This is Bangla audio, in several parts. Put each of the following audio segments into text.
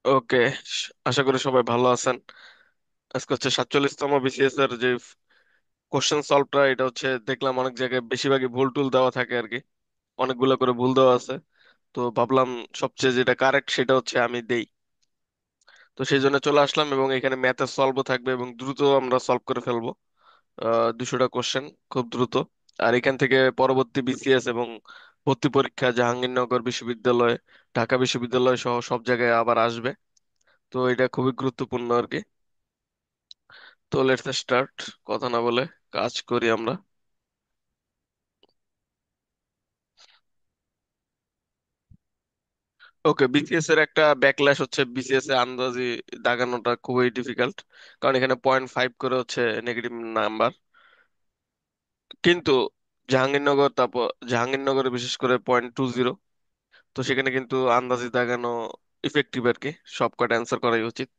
ওকে। আশা করি সবাই ভালো আছেন। আজকে হচ্ছে 47তম বিসিএস এর যে কোশ্চেন সলভটা, এটা হচ্ছে দেখলাম অনেক জায়গায় বেশিরভাগই ভুল টুল দেওয়া থাকে আর কি। অনেকগুলো করে ভুল দেওয়া আছে। তো ভাবলাম সবচেয়ে যেটা কারেক্ট সেটা হচ্ছে আমি দেই। তো সেই জন্য চলে আসলাম, এবং এখানে ম্যাথের সলভও থাকবে এবং দ্রুত আমরা সলভ করে ফেলবো। 200টা কোশ্চেন খুব দ্রুত। আর এখান থেকে পরবর্তী বিসিএস এবং ভর্তি পরীক্ষা জাহাঙ্গীরনগর বিশ্ববিদ্যালয়, ঢাকা বিশ্ববিদ্যালয় সহ সব জায়গায় আবার আসবে। তো এটা খুবই গুরুত্বপূর্ণ আর কি। তো লেটস স্টার্ট, কথা না বলে কাজ করি আমরা। ওকে, বিসিএস এর একটা ব্যাকল্যাশ হচ্ছে বিসিএস এ আন্দাজি দাগানোটা খুবই ডিফিকাল্ট। কারণ এখানে 0.5 করে হচ্ছে নেগেটিভ নাম্বার। কিন্তু জাহাঙ্গীরনগরে বিশেষ করে 0.20। তো সেখানে কিন্তু আন্দাজি দাগানো ইফেক্টিভ আর কি। সব কটা অ্যান্সার করাই উচিত।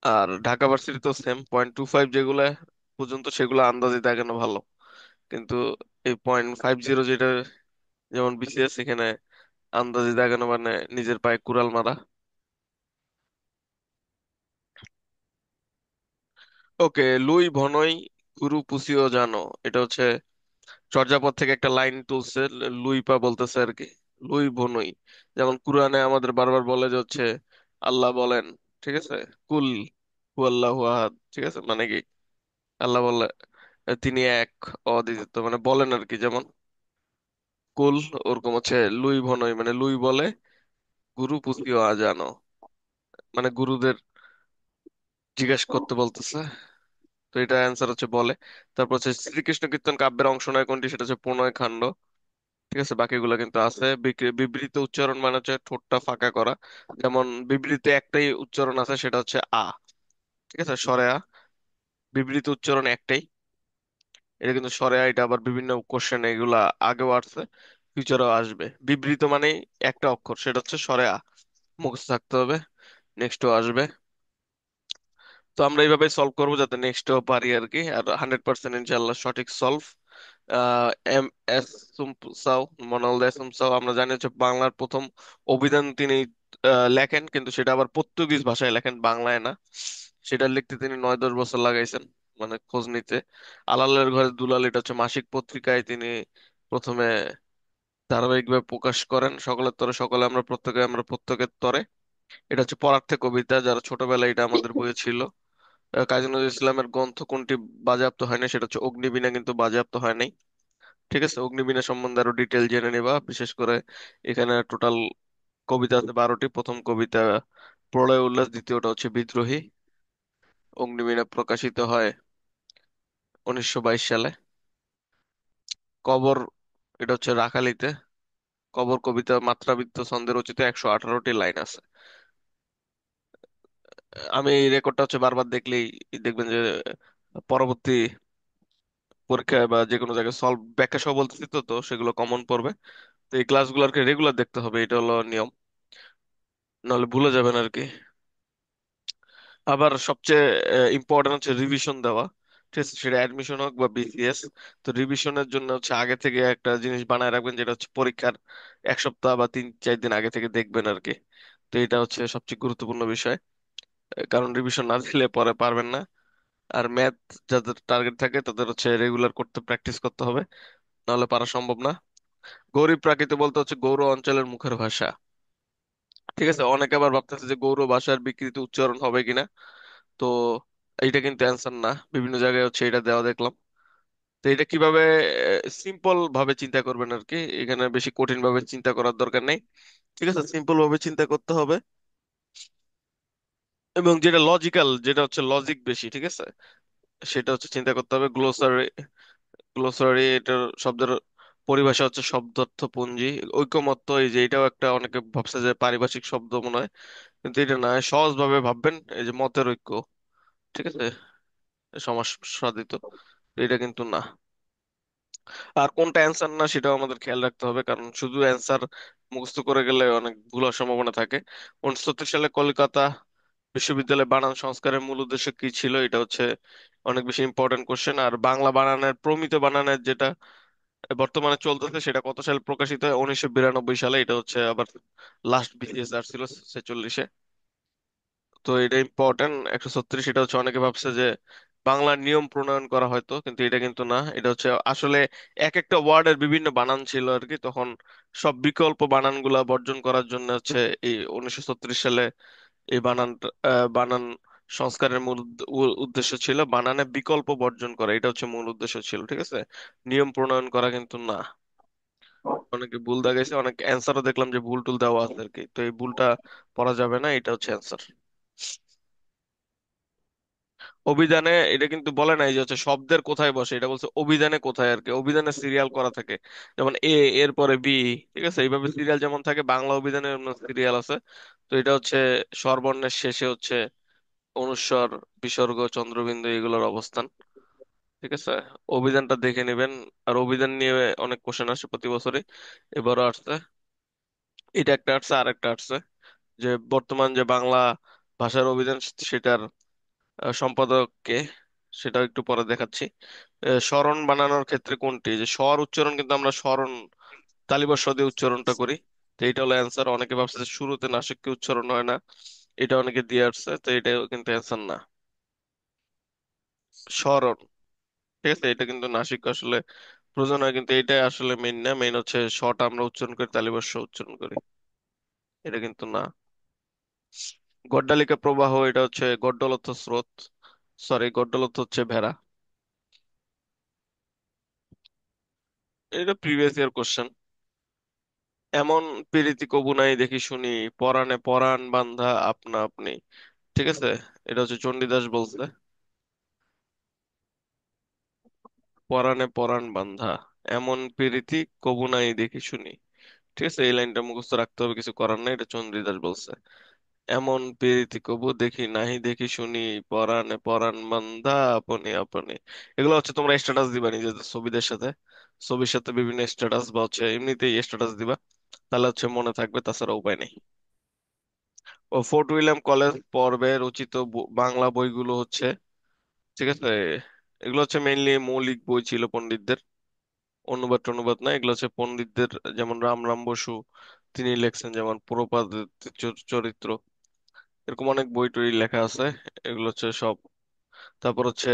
আর ঢাকা ভার্সিটি তো সেম 0.25, যেগুলো পর্যন্ত সেগুলো আন্দাজি দাগানো ভালো। কিন্তু এই 0.50 যেটা, যেমন বিসিএস, এখানে আন্দাজে দাগানো মানে নিজের পায়ে কুড়াল মারা। ওকে, লুই ভনই কুরু পুসিও জানো, এটা হচ্ছে চর্যাপদ থেকে একটা লাইন তুলছে। লুই পা বলতেছে আর কি। লুই ভনই, যেমন কুরআনে আমাদের বারবার বলে যে হচ্ছে আল্লাহ বলেন, ঠিক আছে, কুল হু আল্লাহু আহাদ, ঠিক আছে, মানে কি আল্লাহ বলে তিনি এক, অদ্বিতীয়, মানে বলেন আর কি। যেমন কুল, ওরকম হচ্ছে লুই ভনই মানে লুই বলে, গুরু পুসিও জানো মানে গুরুদের জিজ্ঞেস করতে বলতেছে। তো এটা অ্যান্সার হচ্ছে বলে। তারপর হচ্ছে শ্রীকৃষ্ণ কীর্তন কাব্যের অংশ নয় কোনটি, সেটা হচ্ছে প্রণয় খান্ড। ঠিক আছে, বাকিগুলো কিন্তু আছে। বিবৃত উচ্চারণ মানে হচ্ছে ঠোঁটটা ফাঁকা করা। যেমন বিবৃতে একটাই উচ্চারণ আছে, সেটা হচ্ছে আ। ঠিক আছে, স্বরে আ। বিবৃত উচ্চারণ একটাই, এটা কিন্তু স্বরে আ। এটা আবার বিভিন্ন কোশ্চেন এগুলা আগেও আসছে, ফিউচারেও আসবে। বিবৃত মানেই একটা অক্ষর, সেটা হচ্ছে স্বরে আ। মুখস্থ থাকতে হবে, নেক্সটও আসবে। তো আমরা এইভাবে সলভ করবো যাতে নেক্সটও পারি আর কি। আর 100% ইনশাল্লাহ সঠিক সলভ। এম এস সুমসাও, মনোল দে সুমসাও, আমরা জানি হচ্ছে বাংলার প্রথম অভিধান তিনি লেখেন, কিন্তু সেটা আবার পর্তুগিজ ভাষায় লেখেন, বাংলায় না। সেটা লিখতে তিনি 9-10 বছর লাগাইছেন, মানে খোঁজ নিতে। আলালের ঘরে দুলাল, এটা হচ্ছে মাসিক পত্রিকায় তিনি প্রথমে ধারাবাহিকভাবে প্রকাশ করেন। সকলের তরে সকলে, আমরা প্রত্যেকের তরে, এটা হচ্ছে পদার্থে কবিতা, যারা ছোটবেলায় এটা আমাদের বইয়ে ছিল। কাজী নজরুল ইসলামের গ্রন্থ কোনটি বাজেয়াপ্ত হয়নি, সেটা হচ্ছে অগ্নিবীণা, কিন্তু বাজেয়াপ্ত হয় নাই। ঠিক আছে, অগ্নিবীণা সম্বন্ধে আরো ডিটেল জেনে নিবা। বিশেষ করে এখানে টোটাল কবিতা আছে 12টি। প্রথম কবিতা প্রলয় উল্লাস, দ্বিতীয়টা হচ্ছে বিদ্রোহী। অগ্নিবীণা প্রকাশিত হয় 1922 সালে। কবর, এটা হচ্ছে রাখালিতে। কবর কবিতা মাত্রাবৃত্ত ছন্দে রচিত, 118টি লাইন আছে। আমি এই রেকর্ডটা হচ্ছে বারবার দেখলেই দেখবেন যে পরবর্তী পরীক্ষায় বা যে কোনো জায়গায় সলভ ব্যাখ্যা সহ বলতেছি, তো তো সেগুলো কমন পড়বে। তো এই ক্লাসগুলোকে রেগুলার দেখতে হবে, এটা হলো নিয়ম, নাহলে ভুলে যাবেন আর কি। আবার সবচেয়ে ইম্পর্টেন্ট হচ্ছে রিভিশন দেওয়া। ঠিক আছে, সেটা অ্যাডমিশন হোক বা বিসিএস। তো রিভিশনের জন্য হচ্ছে আগে থেকে একটা জিনিস বানায় রাখবেন, যেটা হচ্ছে পরীক্ষার 1 সপ্তাহ বা 3-4 দিন আগে থেকে দেখবেন আর কি। তো এটা হচ্ছে সবচেয়ে গুরুত্বপূর্ণ বিষয়। কারণ রিভিশন না দিলে পরে পারবেন না। আর ম্যাথ যাদের টার্গেট থাকে তাদের হচ্ছে রেগুলার করতে, প্র্যাকটিস করতে হবে, নাহলে পারা সম্ভব না। গৌরী প্রাকৃত বলতে হচ্ছে গৌর অঞ্চলের মুখের ভাষা। ঠিক আছে, অনেকে আবার ভাবতেছে যে গৌর ভাষার বিকৃত উচ্চারণ হবে কিনা। তো এইটা কিন্তু অ্যান্সার না, বিভিন্ন জায়গায় হচ্ছে এটা দেওয়া দেখলাম। তো এটা কিভাবে সিম্পল ভাবে চিন্তা করবেন আর কি। এখানে বেশি কঠিন ভাবে চিন্তা করার দরকার নেই। ঠিক আছে, সিম্পল ভাবে চিন্তা করতে হবে, এবং যেটা লজিক্যাল, যেটা হচ্ছে লজিক বেশি, ঠিক আছে, সেটা হচ্ছে চিন্তা করতে হবে। গ্লোসারি, এটার শব্দের পরিভাষা হচ্ছে শব্দার্থপুঞ্জি। ঐকমত্য, এই যে এটাও একটা, অনেকে ভাবছে যে পারিভাষিক শব্দ মনে হয়, কিন্তু এটা না। সহজ ভাবে ভাববেন, এই যে মতের ঐক্য, ঠিক আছে, সমাস সাধিত, এটা কিন্তু না। আর কোনটা অ্যান্সার না সেটাও আমাদের খেয়াল রাখতে হবে, কারণ শুধু অ্যান্সার মুখস্থ করে গেলে অনেক ভুল হওয়ার সম্ভাবনা থাকে। 1970 সালে কলকাতা বিশ্ববিদ্যালয়ে বানান সংস্কারের মূল উদ্দেশ্য কি ছিল, এটা হচ্ছে অনেক বেশি ইম্পর্টেন্ট কোশ্চেন। আর বাংলা বানানের প্রমিত বানানের যেটা বর্তমানে চলতেছে, সেটা কত সালে প্রকাশিত হয়? 1992 সালে। এটা হচ্ছে আবার লাস্ট বিসিএস আর ছিল 46-এ। তো এটা ইম্পর্টেন্ট। 136, এটা হচ্ছে অনেকে ভাবছে যে বাংলার নিয়ম প্রণয়ন করা হয়তো, কিন্তু এটা কিন্তু না। এটা হচ্ছে আসলে এক একটা ওয়ার্ডের বিভিন্ন বানান ছিল আর কি, তখন সব বিকল্প বানানগুলা বর্জন করার জন্য হচ্ছে এই 1936 সালে এই বানান সংস্কারের মূল উদ্দেশ্য ছিল বানানে বিকল্প বর্জন করা। এটা হচ্ছে মূল উদ্দেশ্য ছিল, ঠিক আছে। নিয়ম প্রণয়ন করা কিন্তু না। অনেকে ভুল দাগাইছে, অনেক অ্যান্সারও দেখলাম যে ভুল টুল দেওয়া আছে আর কি, তো এই ভুলটা পড়া যাবে না, এটা হচ্ছে অ্যান্সার। অভিধানে এটা কিন্তু বলে নাই যে হচ্ছে শব্দের কোথায় বসে, এটা বলছে অভিধানে কোথায় আর কি। অভিধানে সিরিয়াল করা থাকে, যেমন এর পরে বি, ঠিক আছে, এইভাবে সিরিয়াল যেমন থাকে বাংলা অভিধানের সিরিয়াল আছে। তো এটা হচ্ছে স্বরবর্ণের শেষে হচ্ছে অনুস্বর, বিসর্গ, চন্দ্রবিন্দু এগুলোর অবস্থান, ঠিক আছে। অভিধানটা দেখে নেবেন। আর অভিধান নিয়ে অনেক কোশ্চেন আসে প্রতি বছরই, এবারও আসছে। এটা একটা আসছে, আর একটা আসছে যে বর্তমান যে বাংলা ভাষার অভিধান সেটার সম্পাদককে, সেটাও একটু পরে দেখাচ্ছি। স্মরণ বানানোর ক্ষেত্রে কোনটি, যে স্বর উচ্চারণ কিন্তু আমরা স্মরণ তালিবর্ষ দিয়ে উচ্চারণটা করি। তো এটা হলো অ্যান্সার। অনেকে ভাবছে যে শুরুতে নাসিক্য উচ্চারণ হয় না, এটা অনেকে দিয়ে আসছে, তো এটাও কিন্তু অ্যান্সার না। স্মরণ, ঠিক আছে, এটা কিন্তু নাসিক আসলে প্রয়োজন হয়, কিন্তু এটা আসলে মেইন না। মেইন হচ্ছে শটা আমরা উচ্চারণ করি, তালিবর্ষ উচ্চারণ করি, এটা কিন্তু না। গড্ডালিকা প্রবাহ, এটা হচ্ছে গড্ডল অর্থ স্রোত, সরি গড্ডল অর্থ হচ্ছে ভেড়া। এটা প্রিভিয়াস ইয়ার কোশ্চেন। এমন পীড়িতি কবু নাই দেখি শুনি, পরাণে পরাণ বান্ধা আপনা আপনি, ঠিক আছে। এটা হচ্ছে চণ্ডীদাস বলছে, পরাণে পরাণ বান্ধা এমন পীড়িতি কবু নাই দেখি শুনি, ঠিক আছে। এই লাইনটা মুখস্থ রাখতে হবে, কিছু করার নাই, এটা চণ্ডীদাস বলছে। এমন পীড়িতি কবু দেখি নাহি দেখি শুনি, পরাণে পরাণ বান্ধা আপনি আপনি। এগুলো হচ্ছে তোমরা স্ট্যাটাস দিবা নিজেদের ছবিদের সাথে, ছবির সাথে বিভিন্ন স্ট্যাটাস বা হচ্ছে এমনিতেই স্ট্যাটাস দিবা, তাহলে হচ্ছে মনে থাকবে, তাছাড়া উপায় নেই। ও ফোর্ট উইলিয়াম কলেজ পর্বে রচিত বাংলা বইগুলো হচ্ছে, ঠিক আছে, এগুলো হচ্ছে মেইনলি মৌলিক বই ছিল পণ্ডিতদের, অনুবাদ টনুবাদ না, এগুলো হচ্ছে পণ্ডিতদের। যেমন রাম রাম বসু, তিনি লিখছেন যেমন প্রপাত চরিত্র, এরকম অনেক বই টই লেখা আছে, এগুলো হচ্ছে সব। তারপর হচ্ছে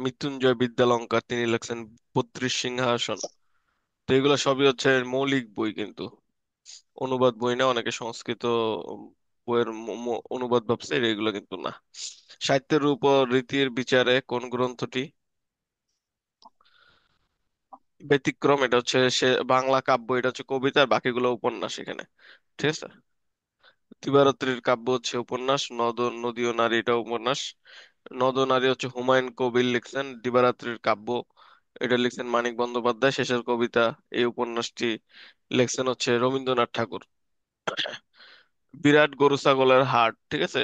মৃত্যুঞ্জয় বিদ্যালঙ্কার, তিনি লিখছেন 32 সিংহাসন। তো এগুলো সবই হচ্ছে মৌলিক বই, কিন্তু অনুবাদ বই না। অনেকে সংস্কৃত বইয়ের অনুবাদ ভাবছে, এগুলো কিন্তু না। সাহিত্যের উপর রীতির বিচারে কোন গ্রন্থটি ব্যতিক্রম? এটা হচ্ছে সে বাংলা কাব্য, এটা হচ্ছে কবিতা, আর বাকিগুলো উপন্যাস এখানে, ঠিক আছে। দিবারাত্রির কাব্য হচ্ছে উপন্যাস, নদী ও নারী এটা উপন্যাস। নদ ও নারী হচ্ছে হুমায়ুন কবির লিখছেন। দিবারাত্রির কাব্য এটা লিখছেন মানিক বন্দ্যোপাধ্যায়। শেষের কবিতা এই উপন্যাসটি লিখছেন হচ্ছে রবীন্দ্রনাথ ঠাকুর। বিরাট গরু ছাগলের হাট, ঠিক আছে,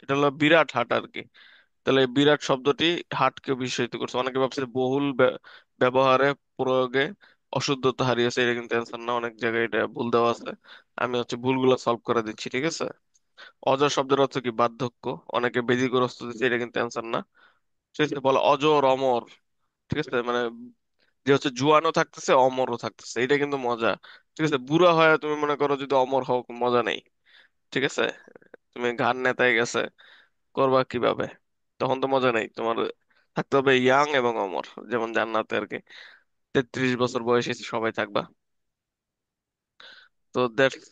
এটা হলো বিরাট হাট আর কি। তাহলে এই বিরাট শব্দটি হাটকে বিস্ময়িত করছে। অনেকে ভাবছে বহুল ব্যবহারে প্রয়োগে অশুদ্ধতা হারিয়েছে, এটা কিন্তু অ্যান্সার না, অনেক জায়গায় এটা ভুল দেওয়া আছে। আমি হচ্ছে ভুলগুলো সলভ করে দিচ্ছি, ঠিক আছে। অজর শব্দের অর্থ কি? বার্ধক্য। অনেকে ব্যাধিগ্রস্ত দিচ্ছে, এটা কিন্তু অ্যান্সার না, ঠিক আছে। বলে অজর অমর, ঠিক আছে, মানে যে হচ্ছে জুয়ানও থাকতেছে অমরও থাকতেছে, এটা কিন্তু মজা, ঠিক আছে। বুড়া হয় তুমি মনে করো যদি অমর হও, মজা নেই, ঠিক আছে। তুমি ঘাড় নেতায় গেছে, করবা কিভাবে? তখন তো মজা নেই তোমার। থাকতে হবে ইয়াং এবং অমর, যেমন জান্নাতে আর কি, 33 বছর বয়সে সবাই থাকবা। তো দ্যাটস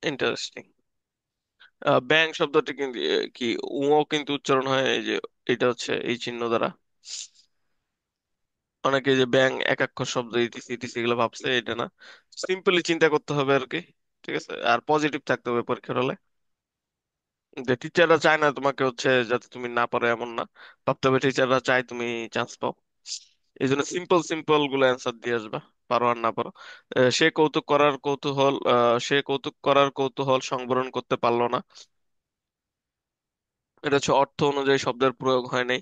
ইন্টারেস্টিং। ব্যাং শব্দটি কিন্তু কি উও কিন্তু উচ্চারণ হয়, এই যে এটা হচ্ছে এই চিহ্ন দ্বারা। অনেকে যে ব্যাং একাক্ষর শব্দ ইটিসি ইটিসি এগুলো ভাবছে, এটা না। সিম্পলি চিন্তা করতে হবে আর কি, ঠিক আছে। আর পজিটিভ থাকতে হবে পরীক্ষার হলে। যে টিচাররা চায় না তোমাকে হচ্ছে যাতে তুমি না পারো এমন না, ভাবতে হবে টিচাররা চায় তুমি চান্স পাও। এই জন্য সিম্পল সিম্পল গুলো অ্যান্সার দিয়ে আসবা, পারো আর না পারো। সে কৌতুক করার কৌতূহল সংবরণ করতে পারলো না, এটা হচ্ছে অর্থ অনুযায়ী শব্দের প্রয়োগ হয় নাই।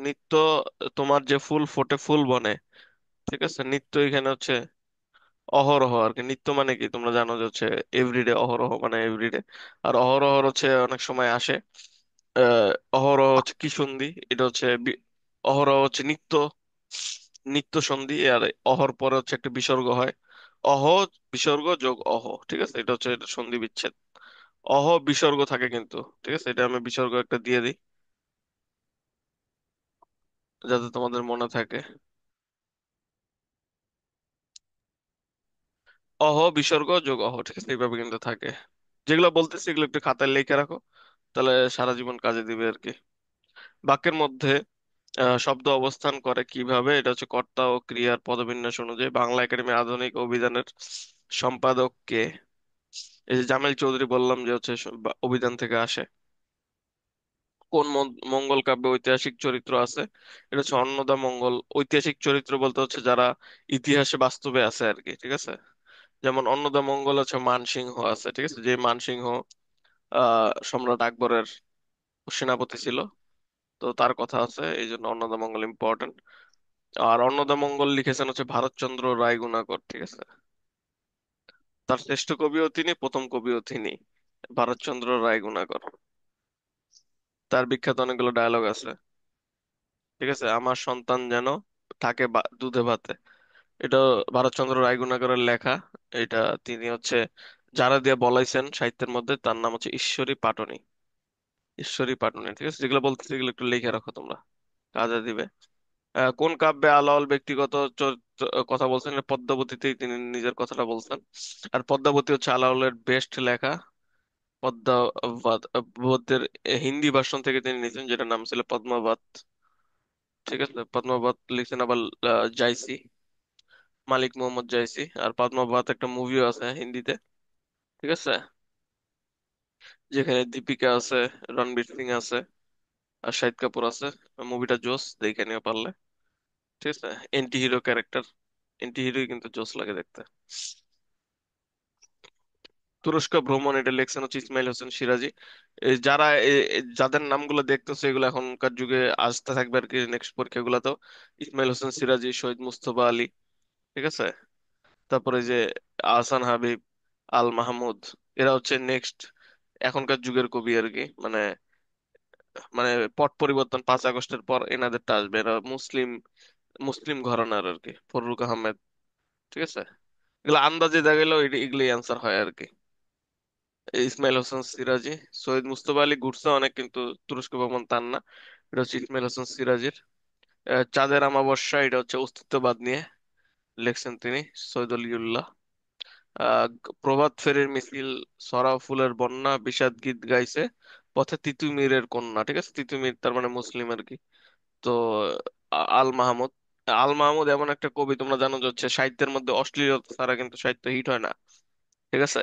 নিত্য তোমার যে ফুল ফোটে ফুল বনে, ঠিক আছে। নিত্য এখানে হচ্ছে অহরহ আর কি। নিত্য মানে কি তোমরা জানো যে হচ্ছে এভরিডে, অহরহ মানে এভরিডে। আর অহরহ হচ্ছে অনেক সময় আসে, অহরহ হচ্ছে কি সন্ধি? এটা হচ্ছে অহরহ হচ্ছে নিত্য, নিত্য সন্ধি। আর অহর পরে হচ্ছে একটা বিসর্গ হয়, অহ বিসর্গ যোগ অহ, ঠিক আছে? এটা হচ্ছে এটা সন্ধি বিচ্ছেদ। অহ বিসর্গ থাকে কিন্তু, ঠিক আছে? এটা আমি বিসর্গ একটা দিয়ে দিই যাতে তোমাদের মনে থাকে। অহ বিসর্গ যোগ অহ, ঠিক আছে? এইভাবে কিন্তু থাকে। যেগুলো বলতেছি এগুলো একটু খাতায় লিখে রাখো, তাহলে সারা জীবন কাজে দিবে আর কি। বাক্যের মধ্যে শব্দ অবস্থান করে কিভাবে, এটা হচ্ছে কর্তা ও ক্রিয়ার পদবিন্যাস অনুযায়ী। বাংলা একাডেমি আধুনিক অভিধানের সম্পাদক কে? এই যে জামিল চৌধুরী বললাম যে হচ্ছে অভিধান থেকে আসে। কোন মঙ্গল কাব্যে ঐতিহাসিক চরিত্র আছে? এটা হচ্ছে অন্নদা মঙ্গল। ঐতিহাসিক চরিত্র বলতে হচ্ছে যারা ইতিহাসে বাস্তবে আছে আর কি, ঠিক আছে? যেমন অন্নদা মঙ্গল হচ্ছে মানসিংহ আছে, ঠিক আছে? যে মানসিংহ সম্রাট আকবরের সেনাপতি ছিল, তো তার কথা আছে, এই জন্য অন্নদা মঙ্গল ইম্পর্টেন্ট। আর অন্নদা মঙ্গল লিখেছেন হচ্ছে ভারতচন্দ্র রায়গুণাকর, ঠিক আছে? তার শ্রেষ্ঠ কবিও তিনি, প্রথম কবিও তিনি, ভারতচন্দ্র রায়গুণাকর। তার বিখ্যাত অনেকগুলো ডায়লগ আছে, ঠিক আছে? আমার সন্তান যেন থাকে দুধে ভাতে, এটা ভারতচন্দ্র রায়গুণাকরের লেখা। এটা তিনি হচ্ছে যারা দিয়ে বলাইছেন সাহিত্যের মধ্যে, তার নাম হচ্ছে ঈশ্বরী পাটনি। ঈশ্বরী পাটনি, ঠিক আছে? যেগুলো বলতেছি এগুলো একটু লিখে রাখো তোমরা, কাজে দিবে। কোন কাব্যে আলাওল ব্যক্তিগত কথা বলছেন? এটা পদ্মাবতীতেই তিনি নিজের কথাটা বলছেন। আর পদ্মাবতী হচ্ছে আলাওলের বেস্ট লেখা। পদ্মাবতের হিন্দি ভার্সন থেকে তিনি নিয়েছেন, যেটার নাম ছিল পদ্মাবত, ঠিক আছে? পদ্মাবত লিখছেন আবার জাইসি, মালিক মোহাম্মদ জাইসি। আর পদ্মাবত একটা মুভিও আছে হিন্দিতে, ঠিক আছে? যেখানে দীপিকা আছে, রণবীর সিং আছে, আর শাহিদ কাপুর আছে। মুভিটা জোস, দেখে নিও পারলে, ঠিক আছে? এন্টি হিরো ক্যারেক্টার, এন্টি হিরোই কিন্তু জোস লাগে দেখতে। তুরস্ক ভ্রমণ, এটা লেখছেন হচ্ছে ইসমাইল হোসেন সিরাজি। যারা যাদের নামগুলো দেখতেছে এগুলো এখনকার যুগে আসতে থাকবে আর কি নেক্সট পরীক্ষাগুলোতেও। ইসমাইল হোসেন সিরাজি, শহীদ মুস্তফা আলী, ঠিক আছে? তারপরে যে আহসান হাবিব, আল মাহমুদ, এরা হচ্ছে নেক্সট এখনকার যুগের কবি আর কি। মানে মানে পট পরিবর্তন 5 আগস্টের পর এনাদেরটা আসবে। এরা মুসলিম, মুসলিম ঘরানার আর কি। ফররুক আহমেদ, ঠিক আছে? এগুলো আন্দাজে দেখা গেল এগুলি অ্যান্সার হয় আর কি। ইসমাইল হোসেন সিরাজি, সৈয়দ মুস্তফা আলী ঘুরছে অনেক, কিন্তু তুরস্ক ভ্রমণ তার না। এটা হচ্ছে ইসমাইল হোসেন সিরাজির। চাঁদের অমাবস্যা, এটা হচ্ছে অস্তিত্ববাদ নিয়ে লিখছেন তিনি, সৈয়দ অলিউল্লাহ। প্রভাত ফেরির মিছিল, সরা ফুলের বন্যা, বিষাদ গীত গাইছে পথে তিতুমিরের কন্যা, ঠিক আছে? তিতুমির তার মানে মুসলিম আর কি। তো আল মাহমুদ, আল মাহমুদ এমন একটা কবি, তোমরা জানো যে হচ্ছে সাহিত্যের মধ্যে অশ্লীলতা ছাড়া কিন্তু সাহিত্য হিট হয় না, ঠিক আছে?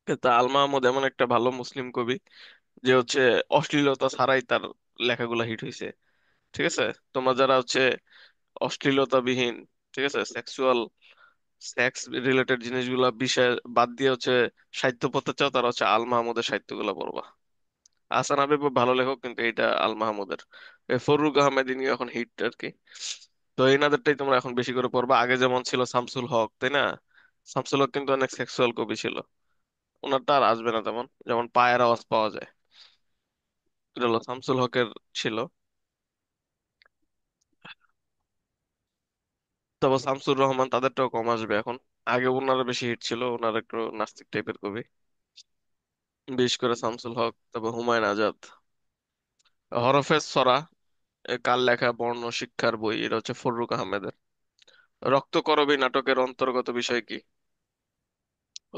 কিন্তু আল মাহমুদ এমন একটা ভালো মুসলিম কবি যে হচ্ছে অশ্লীলতা ছাড়াই তার লেখাগুলো হিট হয়েছে, ঠিক আছে? তোমরা যারা হচ্ছে অশ্লীলতাবিহীন, ঠিক আছে, সেক্সুয়াল, সেক্স রিলেটেড জিনিসগুলা বিষয় বাদ দিয়ে হচ্ছে সাহিত্য পড়তে চাও, তারা হচ্ছে আল মাহমুদের সাহিত্যগুলো পড়বা। আহসান হাবিব ভালো লেখক, কিন্তু এটা আল মাহমুদের। ফররুক আহমেদ ইনি এখন হিট আর কি। তো এনাদেরটাই তোমরা এখন বেশি করে পড়বা। আগে যেমন ছিল শামসুল হক, তাই না? শামসুল হক কিন্তু অনেক সেক্সুয়াল কবি ছিল। ওনারটা আর আসবে না তেমন, যেমন পায়ের আওয়াজ পাওয়া যায়, এটা হলো শামসুল হকের ছিল। তবে শামসুর রহমান তাদেরটাও কম আসবে এখন। আগে ওনারা বেশি হিট ছিল, ওনারা একটু নাস্তিক টাইপের কবি, বিশেষ করে শামসুল হক, তারপর হুমায়ুন আজাদ। হরফে সরা, কার লেখা বর্ণ শিক্ষার বই? এটা হচ্ছে ফররুক আহমেদের। রক্তকরবী নাটকের অন্তর্গত বিষয় কি?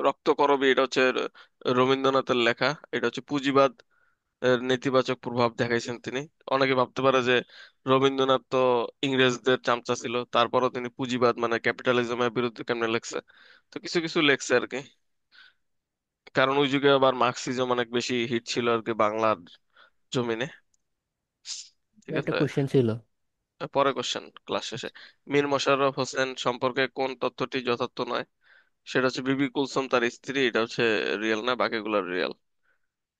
রক্তকরবী, এটা হচ্ছে রবীন্দ্রনাথের লেখা। এটা হচ্ছে পুঁজিবাদ এর নেতিবাচক প্রভাব দেখাইছেন তিনি। অনেকে ভাবতে পারে যে রবীন্দ্রনাথ তো ইংরেজদের চামচা ছিল, তারপরও তিনি পুঁজিবাদ মানে ক্যাপিটালিজমের বিরুদ্ধে কেমনে লেখছে। তো কিছু কিছু লেখছে আর কি। কারণ ওই যুগে আবার মার্কসিজম অনেক বেশি হিট ছিল আর কি বাংলার জমিনে, ঠিক একটা আছে? কোশ্চেন ছিল। পরে কোশ্চেন ক্লাস শেষে। মীর মশাররফ হোসেন সম্পর্কে কোন তথ্যটি যথার্থ নয়? সেটা হচ্ছে বিবি কুলসুম তার স্ত্রী, এটা হচ্ছে রিয়েল না, বাকিগুলো রিয়েল,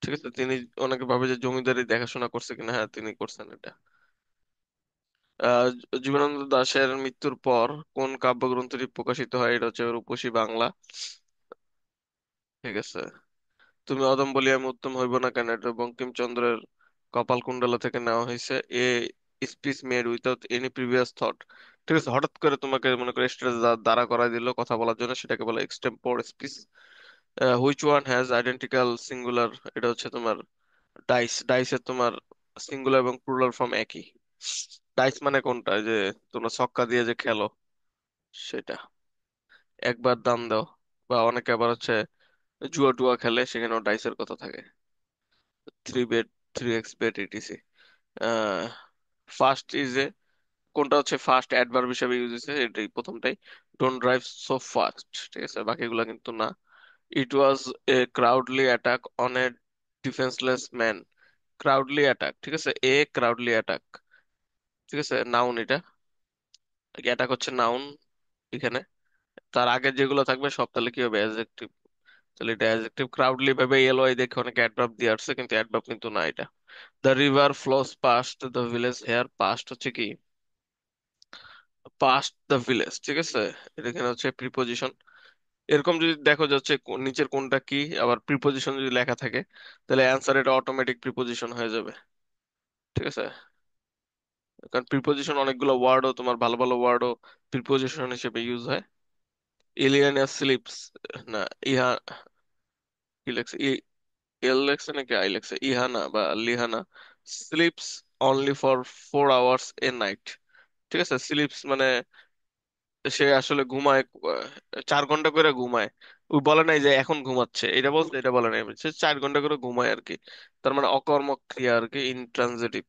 ঠিক আছে? তিনি, অনেকে ভাবে যে জমিদারি দেখাশোনা করছে কিনা, হ্যাঁ তিনি করছেন এটা। জীবনানন্দ দাশের মৃত্যুর পর কোন কাব্যগ্রন্থটি প্রকাশিত হয়? এটা হচ্ছে রূপসী বাংলা, ঠিক আছে? তুমি অদম বলিয়া আমি উত্তম হইব না কেন, এটা বঙ্কিমচন্দ্রের কপাল কুণ্ডলা থেকে নেওয়া হয়েছে। A speech made without any previous thought. ঠিক আছে, হঠাৎ করে তোমাকে মনে করে স্টেজ দাঁড়া করায় দিল কথা বলার জন্য, সেটাকে বলে extempore speech. Which one has identical singular, এটা হচ্ছে তোমার ডাইস। ডাইসের তোমার সিঙ্গুলার এবং প্লুরাল ফর্ম একই। ডাইস মানে কোনটা, এই যে তোমরা ছক্কা দিয়ে যে খেলো সেটা। একবার দাম দাও, বা অনেকে আবার হচ্ছে জুয়া টুয়া খেলে, সেখানেও ডাইসের কথা থাকে। Three bet, three x bet, etc. First is a, কোনটা হচ্ছে ফার্স্ট অ্যাডভার্ব হিসেবে ইউজ হয়েছে, এটাই প্রথমটাই। ডোন্ট ড্রাইভ সো ফাস্ট, ঠিক আছে, বাকিগুলা কিন্তু না। It was a cowardly attack on a defenceless man. Cowardly attack, ঠিক আছে, এ ক্রাউডলি অ্যাটাক, ঠিক আছে, নাউন এটা। অ্যাটাক হচ্ছে নাউন এখানে। তার আগে যেগুলো থাকবে সব তাহলে কি হবে, অ্যাডজেক্টিভ। তাহলে এটা অ্যাডজেক্টিভ। ক্রাউডলি ভাবে এলওয়াই দেখে অনেকে অ্যাডভার্ব দিয়ে আসছে, কিন্তু অ্যাডভার্ব কিন্তু না এটা। The river flows past the village here. Past হচ্ছে কি, পাস্ট দ্য ভিলেজ, ঠিক আছে। এটা এখানে হচ্ছে প্রিপোজিশন। এরকম যদি দেখো যে হচ্ছে নিচের কোনটা কি, আবার প্রিপোজিশন যদি লেখা থাকে, তাহলে অ্যান্সার এটা অটোমেটিক প্রিপোজিশন হয়ে যাবে, ঠিক আছে। কারণ প্রিপোজিশন অনেকগুলো ওয়ার্ডও তোমার, ভালো ভালো ওয়ার্ডও প্রিপোজিশন হিসেবে ইউজ হয়। ইলিয়ানা স্লিপস, না, ইহা, কি লেখছে, এল লেখছে নাকি আই লেখছে, ইহানা বা লিহানা sleeps only for 4 hours a night. ঠিক আছে, স্লিপস মানে সে আসলে ঘুমায়, 4 ঘন্টা করে ঘুমায়। ওই বলে নাই যে এখন ঘুমাচ্ছে, এটা বলতে, এটা বলে নাই, সে 4 ঘন্টা করে ঘুমায় আর কি। তার মানে অকর্মক ক্রিয়া আর কি, ইনট্রানজিটিভ।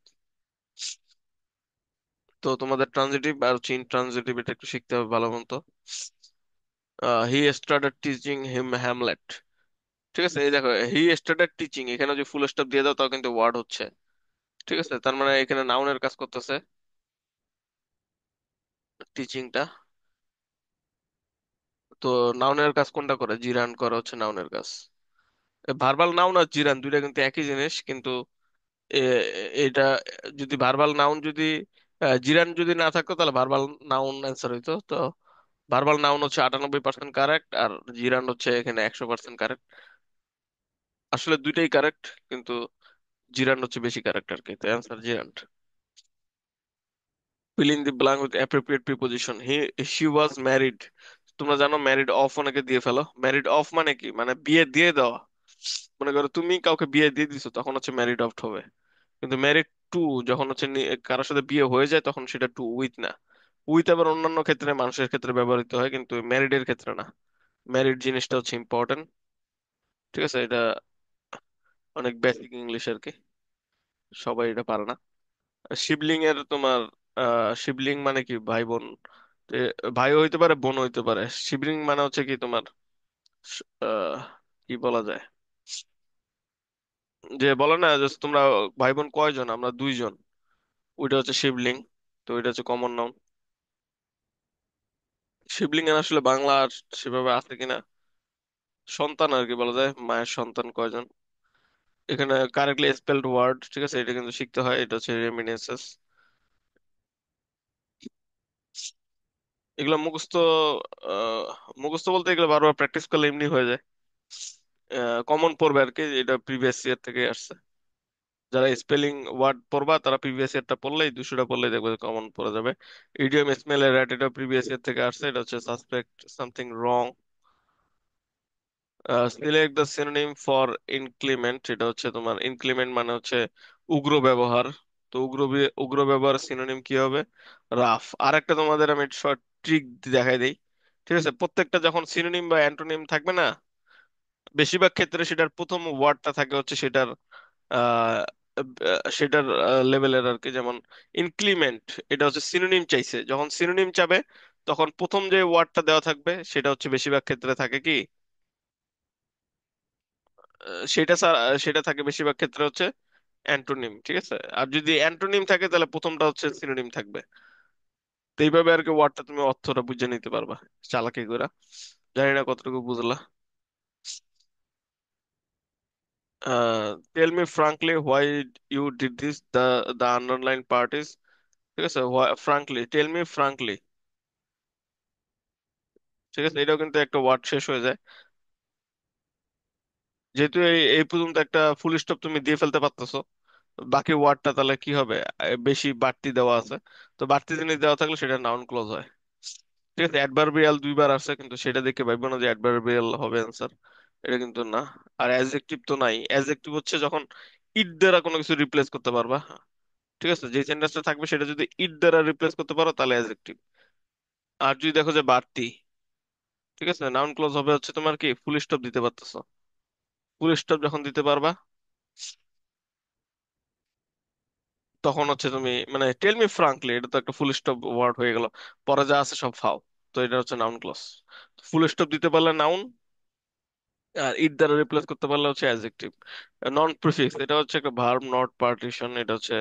তো তোমাদের ট্রানজিটিভ আর হচ্ছে ইনট্রানজিটিভ এটা একটু শিখতে হবে ভালো মতো। He started teaching him Hamlet. ঠিক আছে, এই দেখো, হি স্টার্টেড টিচিং, এখানে যদি ফুল স্টপ দিয়ে দাও তাও কিন্তু ওয়ার্ড হচ্ছে। ঠিক আছে, তার মানে এখানে নাউনের কাজ করতেছে টিচিংটা। তো নাউনের কাজ কোনটা করে, জিরান করে হচ্ছে নাউনের কাজ। ভার্বাল নাউন আর জিরান দুইটা কিন্তু একই জিনিস, কিন্তু এটা যদি ভার্বাল নাউন যদি জিরান যদি না থাকতো তাহলে ভার্বাল নাউন অ্যান্সার হইতো। তো ভার্বাল নাউন হচ্ছে 98% কারেক্ট, আর জিরান হচ্ছে এখানে 100% কারেক্ট। আসলে দুইটাই কারেক্ট, কিন্তু জিরান হচ্ছে বেশি কারেক্ট আর কি, তো answer জিরান। fill in the blank with appropriate preposition. She was married। তোমরা জানো ম্যারিড অফ অনেকে দিয়ে ফেলো। ম্যারিড অফ মানে কি, মানে বিয়ে দিয়ে দেওয়া। মনে করো তুমি কাউকে বিয়ে দিয়ে দিছো, তখন হচ্ছে ম্যারিড অফ হবে। কিন্তু ম্যারিড টু যখন হচ্ছে কারোর সাথে বিয়ে হয়ে যায়, তখন সেটা টু উইথ না। উইথ আবার অন্যান্য ক্ষেত্রে, মানুষের ক্ষেত্রে ব্যবহৃত হয়, কিন্তু ম্যারিডের ক্ষেত্রে না। ম্যারিড জিনিসটা হচ্ছে ইম্পর্টেন্ট, ঠিক আছে। এটা অনেক বেসিক ইংলিশ আর কি, সবাই এটা পারে না। শিবলিং এর তোমার শিবলিং মানে কি, ভাই বোন। এ, ভাইও হইতে পারে, বোন হইতে পারে। শিবলিং মানে হচ্ছে কি তোমার আহ, কি বলা যায়, যে বলে না যে তোমরা ভাই বোন কয়জন, আমরা 2 জন, ওইটা হচ্ছে শিবলিং। তো এটা হচ্ছে কমন নাউন। শিবলিং এর আসলে বাংলা আর সেভাবে আছে কিনা, সন্তান আর কি বলা যায়, মায়ের সন্তান কয়জন। এখানে কারেক্টলি স্পেলড ওয়ার্ড, ঠিক আছে, এটা কিন্তু শিখতে হয়, এটা হচ্ছে রেমিনিসেন্স। এগুলো মুখস্থ, আহ, মুখস্থ বলতে এগুলো বারবার প্র্যাকটিস করলে এমনি হয়ে যায়। কমন পড়বে আর কি, এটা প্রিভিয়াস ইয়ার থেকে আসছে। যারা স্পেলিং ওয়ার্ড পড়বা তারা প্রিভিয়াস ইয়ারটা পড়লেই, 200টা পড়লেই দেখবে কমন পড়া যাবে। ইডিয়ম স্মেল এর এটা প্রিভিয়াস ইয়ার থেকে আসছে, এটা হচ্ছে suspect something wrong. Select the synonym for inclement, এটা হচ্ছে তোমার ইনক্লিমেন্ট মানে হচ্ছে উগ্র ব্যবহার। তো উগ্র ব্যবহার সিনোনিম কি হবে, রাফ। আর একটা তোমাদের আমি শর্ট ট্রিক দেখাই দিই। ঠিক আছে, প্রত্যেকটা যখন সিনোনিম বা অ্যান্টোনিম থাকবে না, বেশিরভাগ ক্ষেত্রে সেটার প্রথম ওয়ার্ডটা থাকে হচ্ছে সেটার আহ সেটার লেভেলের আর কি। যেমন ইনক্লিমেন্ট, এটা হচ্ছে সিনোনিম চাইছে, যখন সিনোনিম চাবে তখন প্রথম যে ওয়ার্ডটা দেওয়া থাকবে সেটা হচ্ছে বেশিরভাগ ক্ষেত্রে থাকে কি, সেটা থাকে বেশিরভাগ ক্ষেত্রে হচ্ছে অ্যান্টোনিম, ঠিক আছে। আর যদি অ্যান্টোনিম থাকে তাহলে প্রথমটা হচ্ছে সিনোনিম থাকবে। তো এইভাবে আর কি ওয়ার্ডটা তুমি অর্থটা বুঝে নিতে পারবা চালাকি করে। জানি না কতটুকু বুঝলা। Tell me frankly why you did this, the underline part is, ঠিক আছে, ফ্রাঙ্কলি, টেল মি ফ্রাঙ্কলি, ঠিক আছে, এটাও কিন্তু একটা ওয়ার্ড শেষ হয়ে যায়। যেহেতু এই এই পর্যন্ত একটা ফুল স্টপ তুমি দিয়ে ফেলতে পারতেছো, বাকি ওয়ার্ডটা তাহলে কি হবে? বেশি বাড়তি দেওয়া আছে। তো বাড়তি জিনিস দেওয়া থাকলে সেটা নাউন ক্লজ হয়। ঠিক আছে, অ্যাডভার্বিয়াল দুইবার আছে, কিন্তু সেটা দেখে ভাববো না যে অ্যাডভার্বিয়াল হবে অ্যান্সার। এটা কিন্তু না। আর অ্যাডজেক্টিভ তো নাই। অ্যাডজেক্টিভ হচ্ছে যখন ইট দ্বারা কোনো কিছু রিপ্লেস করতে পারবা। ঠিক আছে, যে সেন্টেন্সটা থাকবে সেটা যদি ইট দ্বারা রিপ্লেস করতে পারো তাহলে অ্যাডজেক্টিভ। আর যদি দেখো যে বাড়তি, ঠিক আছে, নাউন ক্লজ হবে হচ্ছে তোমার কি ফুল স্টপ দিতে পারতেছো। ফুল স্টপ যখন দিতে পারবা তখন হচ্ছে তুমি মানে টেল মি ফ্রাঙ্কলি, এটা তো একটা ফুল স্টপ ওয়ার্ড হয়ে গেল। পরে যা আছে সব ফাও। তো এটা হচ্ছে নাউন ক্লজ। ফুল স্টপ দিতে পারলে নাউন, আর ইট দ্বারা রিপ্লেস করতে পারলে হচ্ছে অ্যাডজেক্টিভ। নন প্রিফিক্স এটা হচ্ছে একটা ভার্ব নট পার্টিশন। এটা হচ্ছে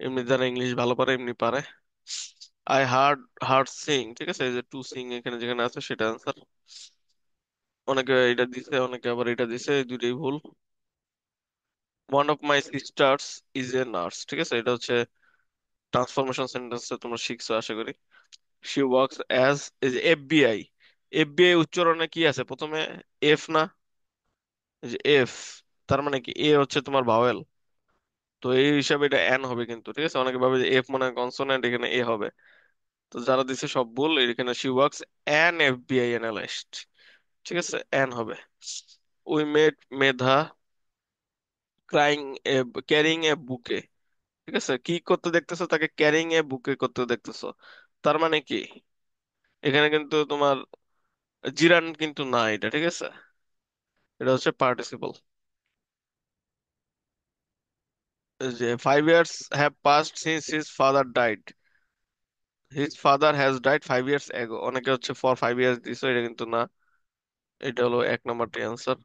এমনি যারা ইংলিশ ভালো পারে এমনি পারে। আই হার্ড হার্ড সিং, ঠিক আছে, এই যে টু সিং এখানে যেখানে আছে সেটা আনসার। অনেকে এটা দিছে, অনেকে আবার এটা দিছে, এই দুইটাই ভুল। One of my sisters is a nurse, ঠিক আছে, এটা হচ্ছে ট্রান্সফরমেশন সেন্টেন্স তোমরা শিখছো আশা করি। শি ওয়ার্কস অ্যাজ, এই যে এফবিআই। এফবিআই উচ্চারণে কি আছে প্রথমে? এফ না? এই যে এফ, তার মানে কি এ হচ্ছে তোমার ভাওয়েল। তো এই হিসাবে এটা এন হবে কিন্তু, ঠিক আছে। অনেকে ভাবে যে এফ মানে কনসোনেন্ট, এখানে এ হবে। তো যারা দিছে সব ভুল। এখানে she works an FBI analyst, ঠিক আছে, এন হবে। We made Medha crying A carrying a বুকে, ঠিক আছে। কি করতে দেখতেছো? তাকে ক্যারিং এ বুকে করতে দেখতেছো। তার মানে কি এখানে কিন্তু তোমার জিরান কিন্তু না এটা, ঠিক আছে। এটা হচ্ছে পার্টিসিপল। যে 5 years have passed since his father died. His father has died 5 years ago, অনেকে হচ্ছে ফর 5 years দিছো, এটা কিন্তু না। এটা হলো এক নম্বরটি অ্যান্সার।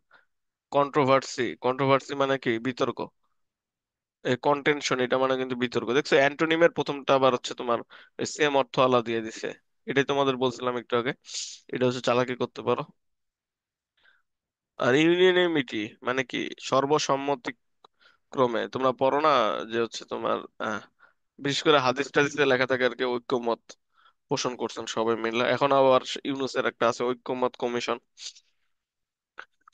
কন্ট্রোভার্সি, কন্ট্রোভার্সি মানে কি বিতর্ক। এই কন্টেনশন এটা মানে কিন্তু বিতর্ক। দেখছো অ্যান্টোনিমের প্রথমটা আবার হচ্ছে তোমার সেম অর্থ আলা দিয়ে দিছে। এটাই তোমাদের বলছিলাম একটু আগে। এটা হচ্ছে চালাকি করতে পারো। আর ইউনিয়নিমিটি মানে কি সর্বসম্মতিক্রমে। তোমরা পড়ো না যে হচ্ছে তোমার বিশেষ করে হাদিস টাদিসে লেখা থাকে আর কি, ঐক্যমত পোষণ করছেন সবাই মিলে। এখন আবার ইউনুসের একটা আছে ঐক্যমত কমিশন।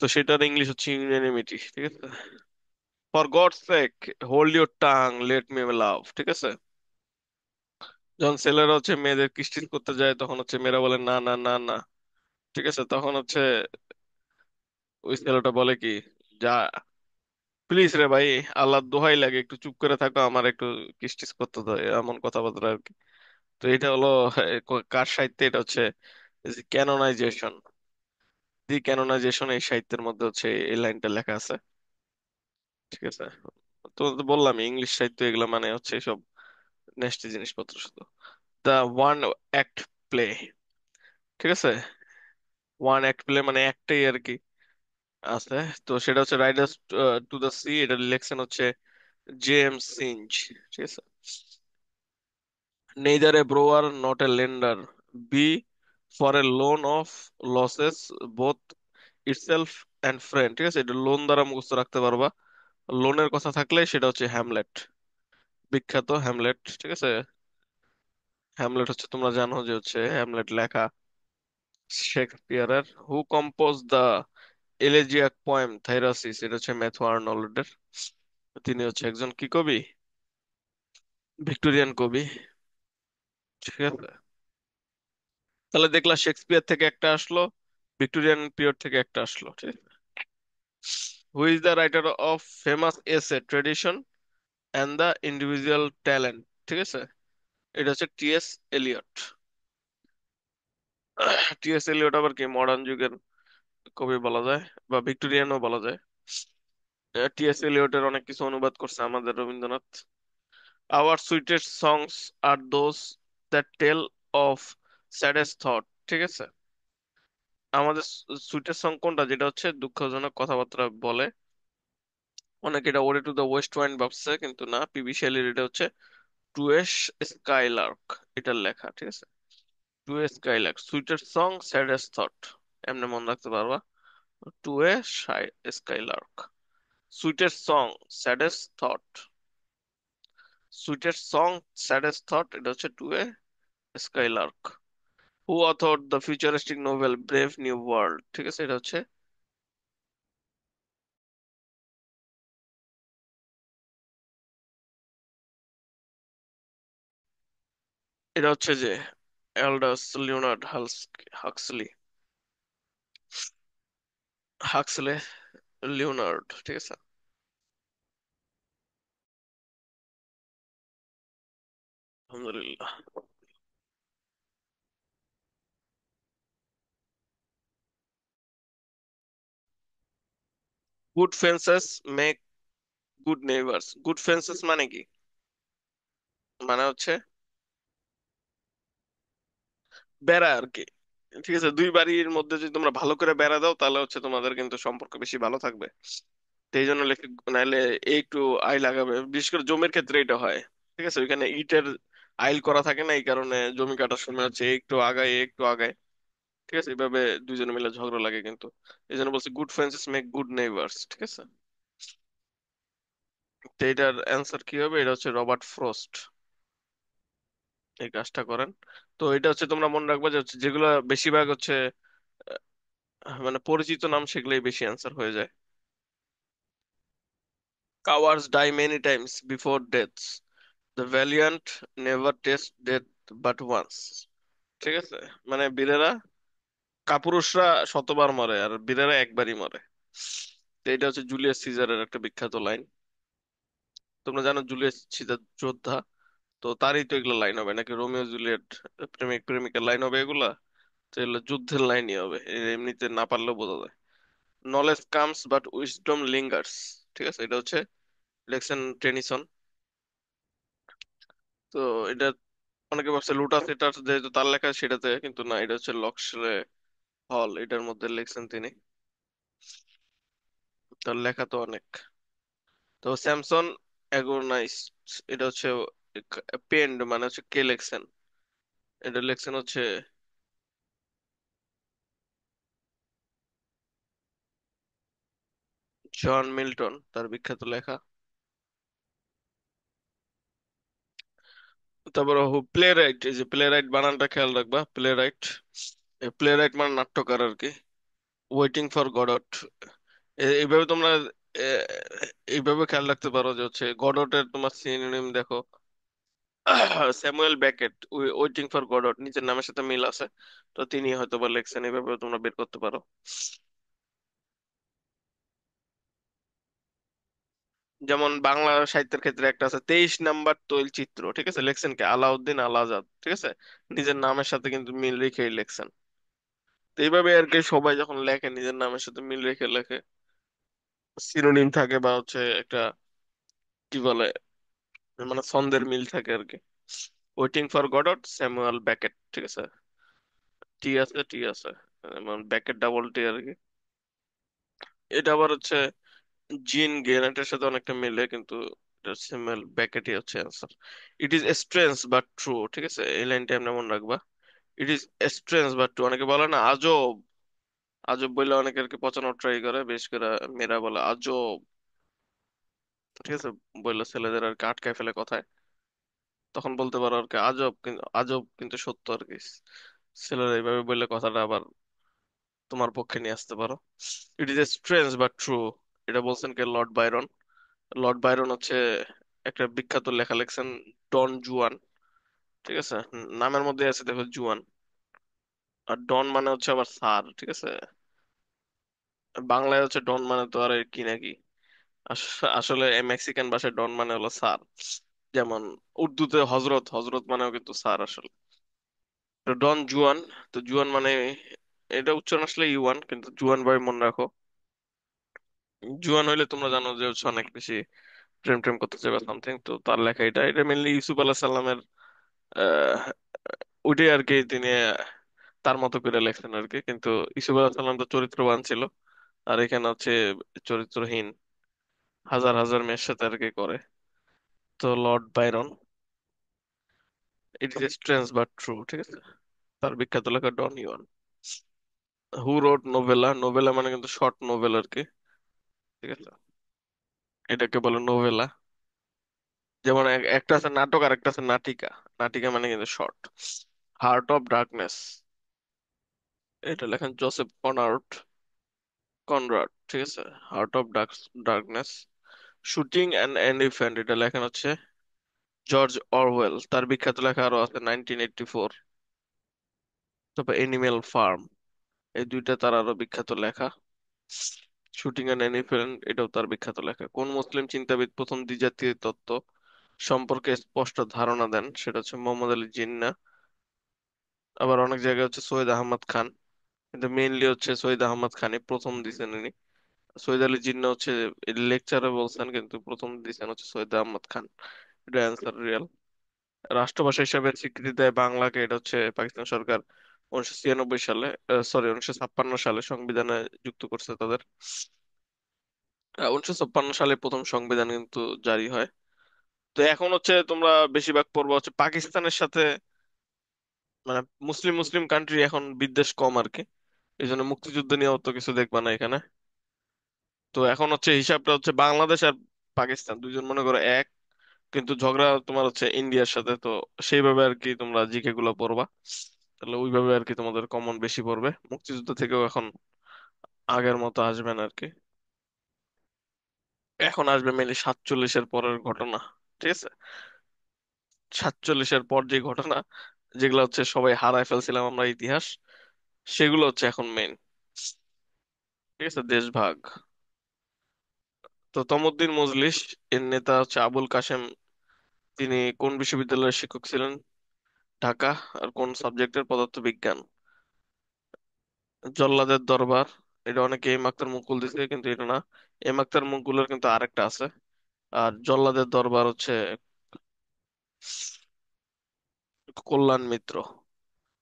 তো সেটার ইংলিশ হচ্ছে ইউনানিমিটি, ঠিক আছে। For gods sake hold your tongue let me লাভ, ঠিক আছে। যখন ছেলেরা হচ্ছে মেয়েদের কিসটিস করতে যায় তখন হচ্ছে মেয়েরা বলে না না না না, ঠিক আছে। তখন হচ্ছে ওই ছেলেটা বলে কি, যা প্লিজ রে ভাই, আল্লাহর দোহাই লাগে একটু চুপ করে থাকো, আমার একটু কিসটিস করতে দাও, এমন কথাবার্তা আর কি। তো এটা হলো কার সাহিত্যে? এটা হচ্ছে ক্যানোনাইজেশন। দি ক্যানোনাইজেশন এই সাহিত্যের মধ্যে হচ্ছে এই লাইনটা লেখা আছে, ঠিক আছে। তো বললাম ইংলিশ সাহিত্য এগুলা মানে হচ্ছে সব নেস্টি জিনিসপত্র শুধু। দা ওয়ান অ্যাক্ট প্লে, ঠিক আছে। ওয়ান অ্যাক্ট প্লে মানে একটাই আর কি আছে। তো সেটা হচ্ছে রাইডার্স টু দ্য সি, এটা লিখছেন হচ্ছে জেমস সিঞ্জ, ঠিক আছে। Neither a borrower not a lender, be for a loan oft loses both itself and friend, ঠিক আছে। এটা লোন দ্বারা মুখস্থ রাখতে পারবা। লোনের কথা থাকলে সেটা হচ্ছে হ্যামলেট, বিখ্যাত হ্যামলেট, ঠিক আছে। হ্যামলেট হচ্ছে তোমরা জানো যে হচ্ছে হ্যামলেট লেখা শেক্সপিয়ারের। হু কম্পোজ দ্য এলেজিয়াক পোয়েম থাইরাসিস, এটা হচ্ছে ম্যাথু আর্নল্ডের। তিনি হচ্ছে একজন কি কবি? ভিক্টোরিয়ান কবি, ঠিক আছে। তাহলে দেখলা শেক্সপিয়ার থেকে একটা আসলো, ভিক্টোরিয়ান পিরিয়ড থেকে একটা আসলো, ঠিক আছে। Who is the writer of famous essay tradition and the individual talent, ঠিক আছে। এটা হচ্ছে টিএস এলিয়ট। টিএস এলিয়ট আবার কি মডার্ন যুগের কবি বলা যায়, বা ভিক্টোরিয়ানও বলা যায়। টিএস এলিয়টের অনেক কিছু অনুবাদ করছে আমাদের Rabindranath. Our sweetest songs are those that tell of saddest thought, ঠিক আছে। আমাদের সুইটেস্ট সং কোনটা, যেটা হচ্ছে দুঃখজনক কথাবার্তা বলে। অনেকে এটা ওরে টু দ্য ওয়েস্ট ওয়াইন্ড ভাবছে, কিন্তু না, পিবি শেলির এটা হচ্ছে টু এ স্কাইলার্ক, এটার লেখা, ঠিক আছে। To a skylark, sweetest song saddest thought, এমনি মনে রাখতে পারবা। To a skylark, sweetest song saddest thought, sweetest song saddest thought, এটা হচ্ছে to a skylark. Who author the futuristic novel brave new world, ঠিক আছে, এটা হচ্ছে এটা হচ্ছে যে Aldous Leonard Huxley. Huxley Leonard, ঠিক আছে। আলহামদুলিল্লাহ। Good fences make good neighbours. Good fences মানে কি? মানে হচ্ছে বেড়া আর কি। ঠিক আছে, দুই বাড়ির মধ্যে যদি তোমরা ভালো করে বেড়া দাও তাহলে হচ্ছে তোমাদের কিন্তু সম্পর্ক বেশি ভালো থাকবে। তো এই জন্য লেখে, নাহলে এই একটু আই লাগাবে, বিশেষ করে জমির ক্ষেত্রে এটা হয়। ঠিক আছে, ওইখানে ইটের আইল করা থাকে না, এই কারণে জমি কাটার সময় হচ্ছে এ একটু আগায় এ একটু আগায়। ঠিক আছে, এইভাবে দুইজনে মিলে ঝগড়া লাগে কিন্তু। এই জন্য বলছি good friends make good neighbours, ঠিক আছে। তো এটার অ্যান্সার কি হবে? এটা হচ্ছে রবার্ট ফ্রস্ট এই কাজটা করেন। তো এটা হচ্ছে তোমরা মনে রাখবে যে হচ্ছে যেগুলো বেশিরভাগ হচ্ছে মানে পরিচিত নাম, সেগুলোই বেশি অ্যান্সার হয়ে যায়। Cowards die many times before death, the valiant never taste death but once. ঠিক আছে, মানে বীরেরা, কাপুরুষরা শতবার মরে আর বীরেরা একবারই মরে। তো এটা হচ্ছে জুলিয়াস সিজারের একটা বিখ্যাত লাইন। তোমরা জানো জুলিয়াস সিজার যোদ্ধা, তো তারই তো এগুলো লাইন হবে নাকি? রোমিও জুলিয়েট, প্রেমিক প্রেমিকার লাইন হবে এগুলা? তো এগুলো যুদ্ধের লাইনই হবে, এমনিতে না পারলেও বোঝা যায়। Knowledge comes but wisdom লিঙ্গার্স। ঠিক আছে, এটা হচ্ছে লেক্সন টেনিসন। তো এটা অনেকে ভাবছে লুটাস, এটা যেহেতু তার লেখা সেটাতে, কিন্তু না, এটা হচ্ছে লক্সলে হল, এটার মধ্যে লেখছেন তিনি। তার লেখা তো অনেক। তো স্যামসন অ্যাগোনাইস, এটা হচ্ছে পেন্ড, মানে হচ্ছে কে লেখছেন? এটা লেখছেন হচ্ছে জন মিল্টন, তার বিখ্যাত লেখা। তারপর প্লে রাইট, এই যে প্লে রাইট বানানটা খেয়াল রাখবা, প্লে রাইট। প্লে রাইট মানে নাট্যকার আর কি। ওয়েটিং ফর গডট, এইভাবে তোমরা এ, এইভাবে খেয়াল রাখতে পারো যে হচ্ছে গডটের তোমার সিনোনিম দেখো, Samuel bracket. Waiting for Godot নিজের নামের সাথে মিল আছে, তো তিনি হয়তো বা লেখছেন, এইভাবে তোমরা বের করতে পারো। যেমন বাংলা সাহিত্যের ক্ষেত্রে একটা আছে 23 নাম্বার তৈল চিত্র, ঠিক আছে, লেখছেন কে? আলাউদ্দিন আল আজাদ, ঠিক আছে। নিজের নামের সাথে কিন্তু মিল রেখেই লেখছেন। তো এইভাবে আর কি সবাই যখন লেখে নিজের নামের সাথে মিল রেখে লেখে, সিনোনিম থাকে বা হচ্ছে একটা কি বলে, মানে ছন্দের মিল থাকে আর কি। Waiting for Godot, Samuel bracket, ঠিক আছে। টি আছে, টি আছে, মানে ব্যাকেট ডাবল টি আর কি। এটা আবার হচ্ছে জিন গেনেটের সাথে অনেকটা মিলে, কিন্তু এটা স্যামুয়েল ব্যাকেটই হচ্ছে answer. It is strange but true, ঠিক আছে, এই লাইনটা এমন মনে রাখবা। ইট ইজ স্ট্রেঞ্জ বাট ট্রু, অনেকে বলে না আজব। আজব বললে অনেকে আর কি পচানোর ট্রাই করে, বেশ করে মেয়েরা বলে আজব। ঠিক আছে, বললে ছেলেদের আর কি আটকায় ফেলে কথায়, তখন বলতে পারো আর কি আজব, কিন্তু আজব কিন্তু সত্য আর কি। ছেলেরা এইভাবে বললে কথাটা আবার তোমার পক্ষে নিয়ে আসতে পারো। It is strange but true, এটা বলছেন কে? Lord Byron. লর্ড বাইরন হচ্ছে একটা বিখ্যাত লেখা লিখছেন, ডন জুয়ান। ঠিক আছে, নামের মধ্যে আছে দেখো জুয়ান। আর ডন মানে হচ্ছে আবার স্যার, ঠিক আছে। বাংলায় হচ্ছে ডন মানে তো আর কি নাকি, আসলে এই মেক্সিকান ভাষায় ডন মানে হলো স্যার। যেমন উর্দুতে হজরত, হজরত মানেও কিন্তু স্যার আসলে। তো ডন জুয়ান, তো জুয়ান মানে, এটা উচ্চারণ আসলে ইউয়ান, কিন্তু জুয়ান ভাই মনে রাখো। জুয়ান হইলে তোমরা জানো যে হচ্ছে অনেক বেশি প্রেম টেম করতে চাইবে সামথিং। তো তার লেখা এটা, এটা মেনলি ইউসুফ আলাহ সাল্লামের আহ ওইটাই আর কি, তিনি তার মতো করে লেখছেন আর কি। কিন্তু ইউসুফ আলাহ সাল্লাম তো চরিত্রবান ছিল, আর এখানে হচ্ছে চরিত্রহীন, হাজার হাজার মেয়ের সাথে আর কি করে। তো Lord Byron, it is strange but true, ঠিক আছে, তার বিখ্যাত লেখা ডন ইউয়ান। হু রোড নোভেলা, নোভেলা মানে কিন্তু শর্ট নোভেল আর কি। ঠিক আছে, এটাকে বলে নোভেলা। যেমন একটা আছে নাটক আর একটা আছে নাটিকা। নাটিকা মানে কিন্তু শর্ট। হার্ট অফ ডার্কনেস, এটা লেখেন জোসেফ কনরাড। কনরাড, ঠিক আছে। Heart of darkness. Shooting an elephant, এটা লেখেন হচ্ছে জর্জ অরওয়েল, তার বিখ্যাত লেখা আরো আছে 1984। তারপর এনিম্যাল ফার্ম, এই দুইটা তার আরো বিখ্যাত লেখা। শুটিং অ্যান এলিফ্যান্ট, এটাও তার বিখ্যাত লেখা। কোন মুসলিম চিন্তাবিদ প্রথম দ্বিজাতীয় তত্ত্ব সম্পর্কে স্পষ্ট ধারণা দেন? সেটা হচ্ছে মোহাম্মদ আলী জিন্নাহ। আবার অনেক জায়গায় হচ্ছে সৈয়দ আহমদ খান, কিন্তু মেইনলি হচ্ছে সৈয়দ আহমদ খানই প্রথম দিছেন ইনি। সৈয়দ আলী জিন্নাহ হচ্ছে লেকচারে বলছেন, কিন্তু প্রথম দিছেন হচ্ছে সৈয়দ আহমদ খান। এটা অ্যান্সার রিয়াল। রাষ্ট্রভাষা হিসেবে স্বীকৃতি দেয় বাংলাকে, এটা হচ্ছে পাকিস্তান সরকার 1996 সালে, 1956 সালে সংবিধানে যুক্ত করছে তাদের। 1956 সালে প্রথম সংবিধান কিন্তু জারি হয়। তো এখন হচ্ছে তোমরা বেশিরভাগ পড়বা হচ্ছে পাকিস্তানের সাথে, মানে মুসলিম মুসলিম কান্ট্রি এখন বিদ্বেষ কম আর কি। এই জন্য মুক্তিযুদ্ধ নিয়ে অত কিছু দেখবা না এখানে। তো এখন হচ্ছে হিসাবটা হচ্ছে বাংলাদেশ আর পাকিস্তান দুইজন মনে করো এক, কিন্তু ঝগড়া তোমার হচ্ছে ইন্ডিয়ার সাথে। তো সেইভাবে আর কি তোমরা জিকে গুলো পড়বা, তাহলে ওইভাবে আর কি তোমাদের কমন বেশি পড়বে। মুক্তিযুদ্ধ থেকেও এখন আগের মতো আসবে না আর কি। এখন আসবে মেনলি 47-এর পরের ঘটনা, ঠিক আছে? 47-এর পর যে ঘটনা, যেগুলো হচ্ছে সবাই হারায় ফেলছিলাম আমরা ইতিহাস, সেগুলো হচ্ছে এখন মেইন, ঠিক আছে? দেশভাগ। তো তমুদ্দিন মজলিস এর নেতা হচ্ছে আবুল কাসেম, তিনি কোন বিশ্ববিদ্যালয়ের শিক্ষক ছিলেন? ঢাকা। আর কোন সাবজেক্টের? পদার্থবিজ্ঞান। জল্লাদের দরবার, এটা অনেকে এম আখতার মুকুল দিছে, কিন্তু এটা না। এম আখতার মুকুলের কিন্তু আরেকটা আছে। আর জল্লাদের দরবার হচ্ছে কল্যাণ মিত্র।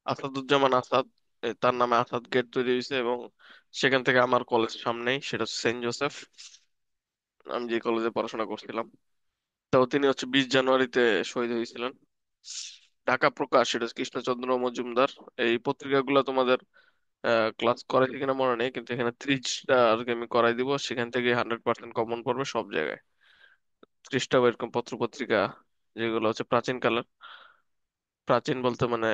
আসাদুজ্জামান আসাদ, তার নামে আসাদ গেট তৈরি হয়েছে, এবং সেখান থেকে আমার কলেজ সামনেই, সেটা হচ্ছে সেন্ট জোসেফ, আমি যে কলেজে পড়াশোনা করছিলাম। তো তিনি হচ্ছে 20 জানুয়ারিতে শহীদ হয়েছিলেন। ঢাকা প্রকাশ, এটা হচ্ছে কৃষ্ণচন্দ্র মজুমদার। এই পত্রিকাগুলো তোমাদের ক্লাস করাইছে কিনা মনে নেই, কিন্তু এখানে 30টা আর কি আমি করাই দিব, সেখান থেকে 100% কমন পড়বে সব জায়গায়। 30টা এরকম পত্র পত্রিকা, যেগুলো হচ্ছে প্রাচীন কালের, প্রাচীন বলতে মানে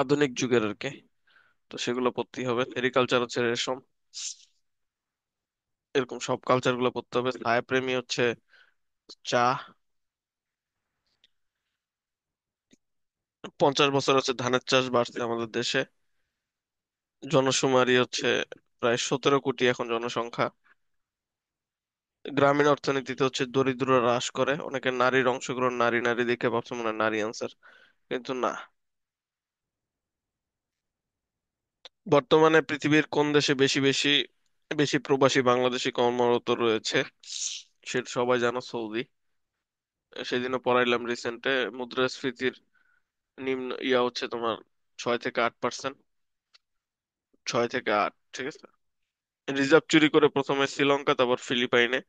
আধুনিক যুগের আর কি। তো সেগুলো পড়তেই হবে। সেরিকালচার হচ্ছে রেশম, এরকম সব কালচার গুলো পড়তে হবে। ছায়াপ্রেমী হচ্ছে চা। 50 বছর হচ্ছে ধানের চাষ বাড়ছে আমাদের দেশে। জনশুমারি হচ্ছে প্রায় 17 কোটি এখন জনসংখ্যা। গ্রামীণ অর্থনীতিতে হচ্ছে দরিদ্ররা হ্রাস করে। অনেকে নারীর অংশগ্রহণ, নারী নারী দেখে ভাবছে মনে হয় নারী আনসার, কিন্তু না। বর্তমানে পৃথিবীর কোন দেশে বেশি বেশি বেশি প্রবাসী বাংলাদেশী কর্মরত রয়েছে? সেটা সবাই জানো, সৌদি। সেদিনও পড়াইলাম রিসেন্টে, মুদ্রাস্ফীতির নিম্ন হচ্ছে তোমার 6 থেকে 8%। 6 থেকে 8, ঠিক আছে। রিজার্ভ চুরি করে প্রথমে শ্রীলঙ্কা, তারপর ফিলিপাইনে।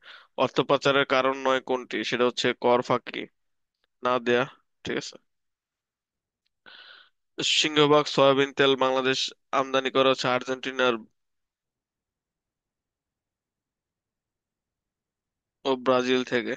অর্থ পাচারের কারণ নয় কোনটি? সেটা হচ্ছে কর ফাঁকি না দেয়া, ঠিক আছে। সিংহভাগ সয়াবিন তেল বাংলাদেশ আমদানি করা হচ্ছে আর্জেন্টিনার ও ব্রাজিল থেকে।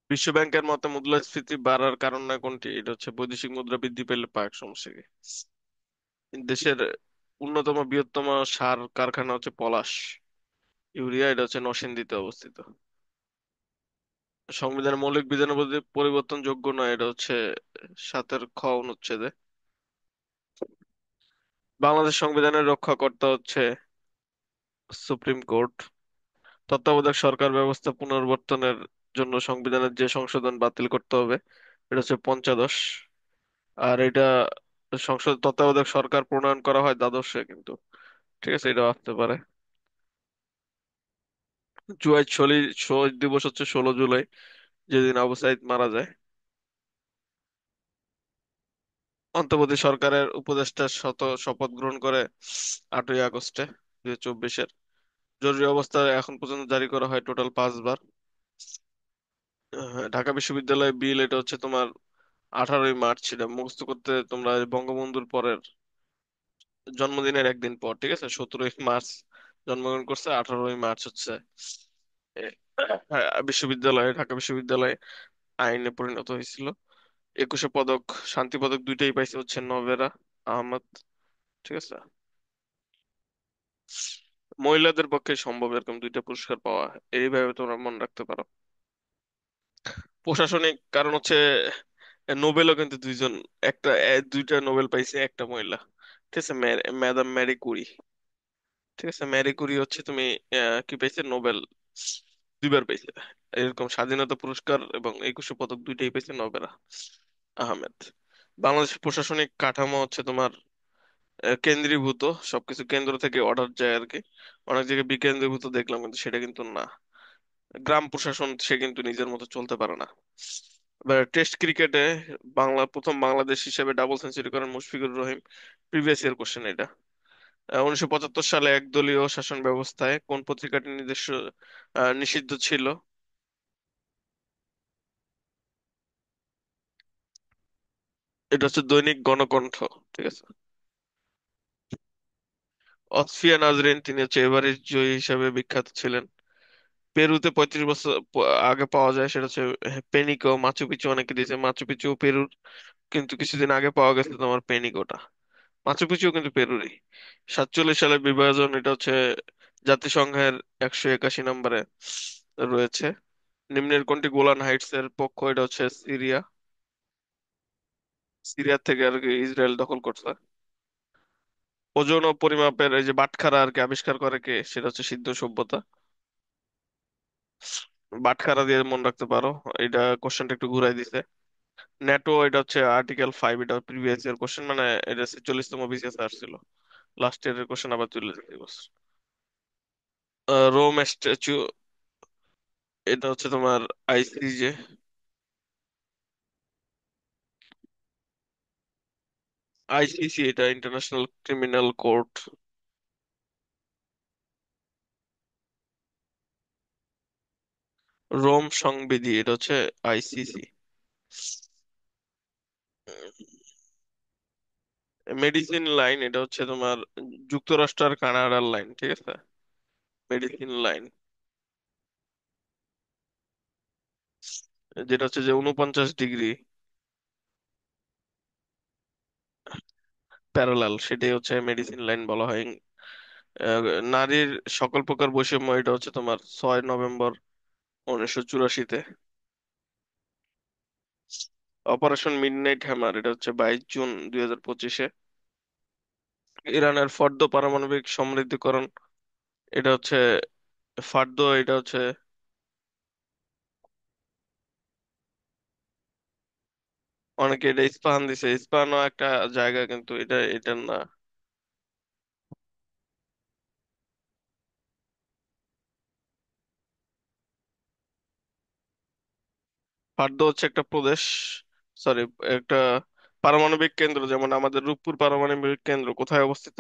বিশ্ব ব্যাংকের মতে মুদ্রাস্ফীতি বাড়ার কারণ নয় কোনটি? এটা হচ্ছে বৈদেশিক মুদ্রা বৃদ্ধি পেলে পাক সমস্যা কি? দেশের অন্যতম বৃহত্তম সার কারখানা হচ্ছে পলাশ ইউরিয়া, এটা হচ্ছে নরসিংদীতে অবস্থিত। সংবিধানের মৌলিক বিধানাবলী পরিবর্তনযোগ্য নয়, এটা হচ্ছে 7-এর খ অনুচ্ছেদে। বাংলাদেশ সংবিধানের রক্ষাকর্তা হচ্ছে সুপ্রিম কোর্ট। তত্ত্বাবধায়ক সরকার ব্যবস্থা পুনর্বর্তনের জন্য সংবিধানের যে সংশোধন বাতিল করতে হবে, এটা হচ্ছে পঞ্চদশ। আর এটা সংসদ তত্ত্বাবধায়ক সরকার প্রণয়ন করা হয় দ্বাদশে কিন্তু, ঠিক আছে, এটা আসতে পারে। শহীদ দিবস হচ্ছে 16 জুলাই, যেদিন আবু সাইদ মারা যায়। অন্তর্বর্তী সরকারের উপদেষ্টা শপথ গ্রহণ করে 8ই আগস্টে 2024-এর। জরুরি অবস্থা এখন পর্যন্ত জারি করা হয় টোটাল 5 বার। ঢাকা বিশ্ববিদ্যালয় বিল, এটা হচ্ছে তোমার 18ই মার্চ সেটা মুখস্থ করতে তোমরা বঙ্গবন্ধুর পরের জন্মদিনের একদিন পর, ঠিক আছে, 17ই মার্চ জন্মগ্রহণ করছে, 18ই মার্চ হচ্ছে এ, হ্যাঁ, বিশ্ববিদ্যালয়ে, ঢাকা বিশ্ববিদ্যালয়ে আইনে পরিণত হয়েছিল। 21 পদক, শান্তি পদক দুইটাই পাইছে হচ্ছে নভেরা আহমদ, ঠিক আছে। মহিলাদের পক্ষে সম্ভব এরকম দুইটা পুরস্কার পাওয়া, এইভাবে তোমরা মনে রাখতে পারো। প্রশাসনিক কারণ হচ্ছে নোবেলও কিন্তু দুইজন, দুইটা নোবেল পাইছে একটা মহিলা, ঠিক আছে, ম্যাডাম ম্যারি কুরি, ঠিক আছে। ম্যারি কুরি হচ্ছে তুমি কি পাইছে, নোবেল দুইবার পাইছে। এরকম স্বাধীনতা পুরস্কার এবং 21 পদক দুইটাই পাইছে নবেরা আহমেদ। বাংলাদেশের প্রশাসনিক কাঠামো হচ্ছে তোমার কেন্দ্রীভূত, সবকিছু কেন্দ্র থেকে অর্ডার যায় আর কি। অনেক জায়গায় বিকেন্দ্রীভূত দেখলাম, কিন্তু সেটা কিন্তু না। গ্রাম প্রশাসন সে কিন্তু নিজের মতো চলতে পারে না। এবার টেস্ট ক্রিকেটে প্রথম বাংলাদেশ হিসেবে ডাবল সেঞ্চুরি করেন Mushfiqur Rahim. Previous year question এটা। 1975 সালে একদলীয় শাসন ব্যবস্থায় কোন পত্রিকাটি নিষিদ্ধ ছিল? এটা হচ্ছে দৈনিক গণকণ্ঠ, ঠিক আছে। অতফিয়া নাজরীন, তিনি হচ্ছে এভারেস্ট জয়ী হিসেবে বিখ্যাত ছিলেন। পেরুতে 35 বছর আগে পাওয়া যায়, সেটা হচ্ছে পেনিকো। মাচু পিচু অনেকে দিয়েছে, মাচু পিচু পেরুর, কিন্তু কিছুদিন আগে পাওয়া গেছে তোমার পেনিকোটা। মাচু পিচু কিন্তু পেরুরই। 47 সালের বিভাজন, এটা হচ্ছে জাতিসংঘের 181 নম্বরে রয়েছে। নিম্নের কোনটি গোলান হাইটস এর পক্ষ? এটা হচ্ছে সিরিয়া। সিরিয়া থেকে আর কি ইসরায়েল দখল করছে। ওজন ও পরিমাপের এই যে বাটখারা আর কি আবিষ্কার করে কে? সেটা হচ্ছে সিন্ধু সভ্যতা। বাটখারা দিয়ে মনে রাখতে পারো। এটা কোশ্চেনটা একটু ঘুরাই দিছে। ন্যাটো, এটা হচ্ছে আর্টিকেল 5, এটা প্রিভিয়াস ইয়ার কোশ্চেন, মানে এটা 40তম বিসিএস আসছিল। লাস্ট ইয়ারের কোশ্চেন আবার তুলে দিতে বলছে। রোম স্ট্যাচু, এটা হচ্ছে তোমার আইসিজে। আইসিসি, এটা ইন্টারন্যাশনাল ক্রিমিনাল কোর্ট। রোম সংবিধি, এটা হচ্ছে আইসিসি। মেডিসিন লাইন, এটা হচ্ছে তোমার যুক্তরাষ্ট্র আর কানাডার লাইন, ঠিক আছে। মেডিসিন লাইন, যেটা হচ্ছে যে 49 ডিগ্রি প্যারালাল, সেটাই হচ্ছে মেডিসিন লাইন বলা হয়। আহ, নারীর সকল প্রকার বৈষম্য, এটা হচ্ছে তোমার 6 নভেম্বর 1984-তে। অপারেশন মিডনাইট হ্যামার, এটা হচ্ছে 22 জুন 2025-এ। ইরানের ফর্দ পারমাণবিক সমৃদ্ধকরণ, এটা হচ্ছে ফার্দো, এটা হচ্ছে অনেকে এটা ইস্পাহান দিছে, ইস্পাহানও একটা জায়গা, কিন্তু এটা এটা না। ফার্দো হচ্ছে একটা প্রদেশ, সরি, একটা পারমাণবিক কেন্দ্র, যেমন আমাদের রূপপুর পারমাণবিক কেন্দ্র কোথায় অবস্থিত?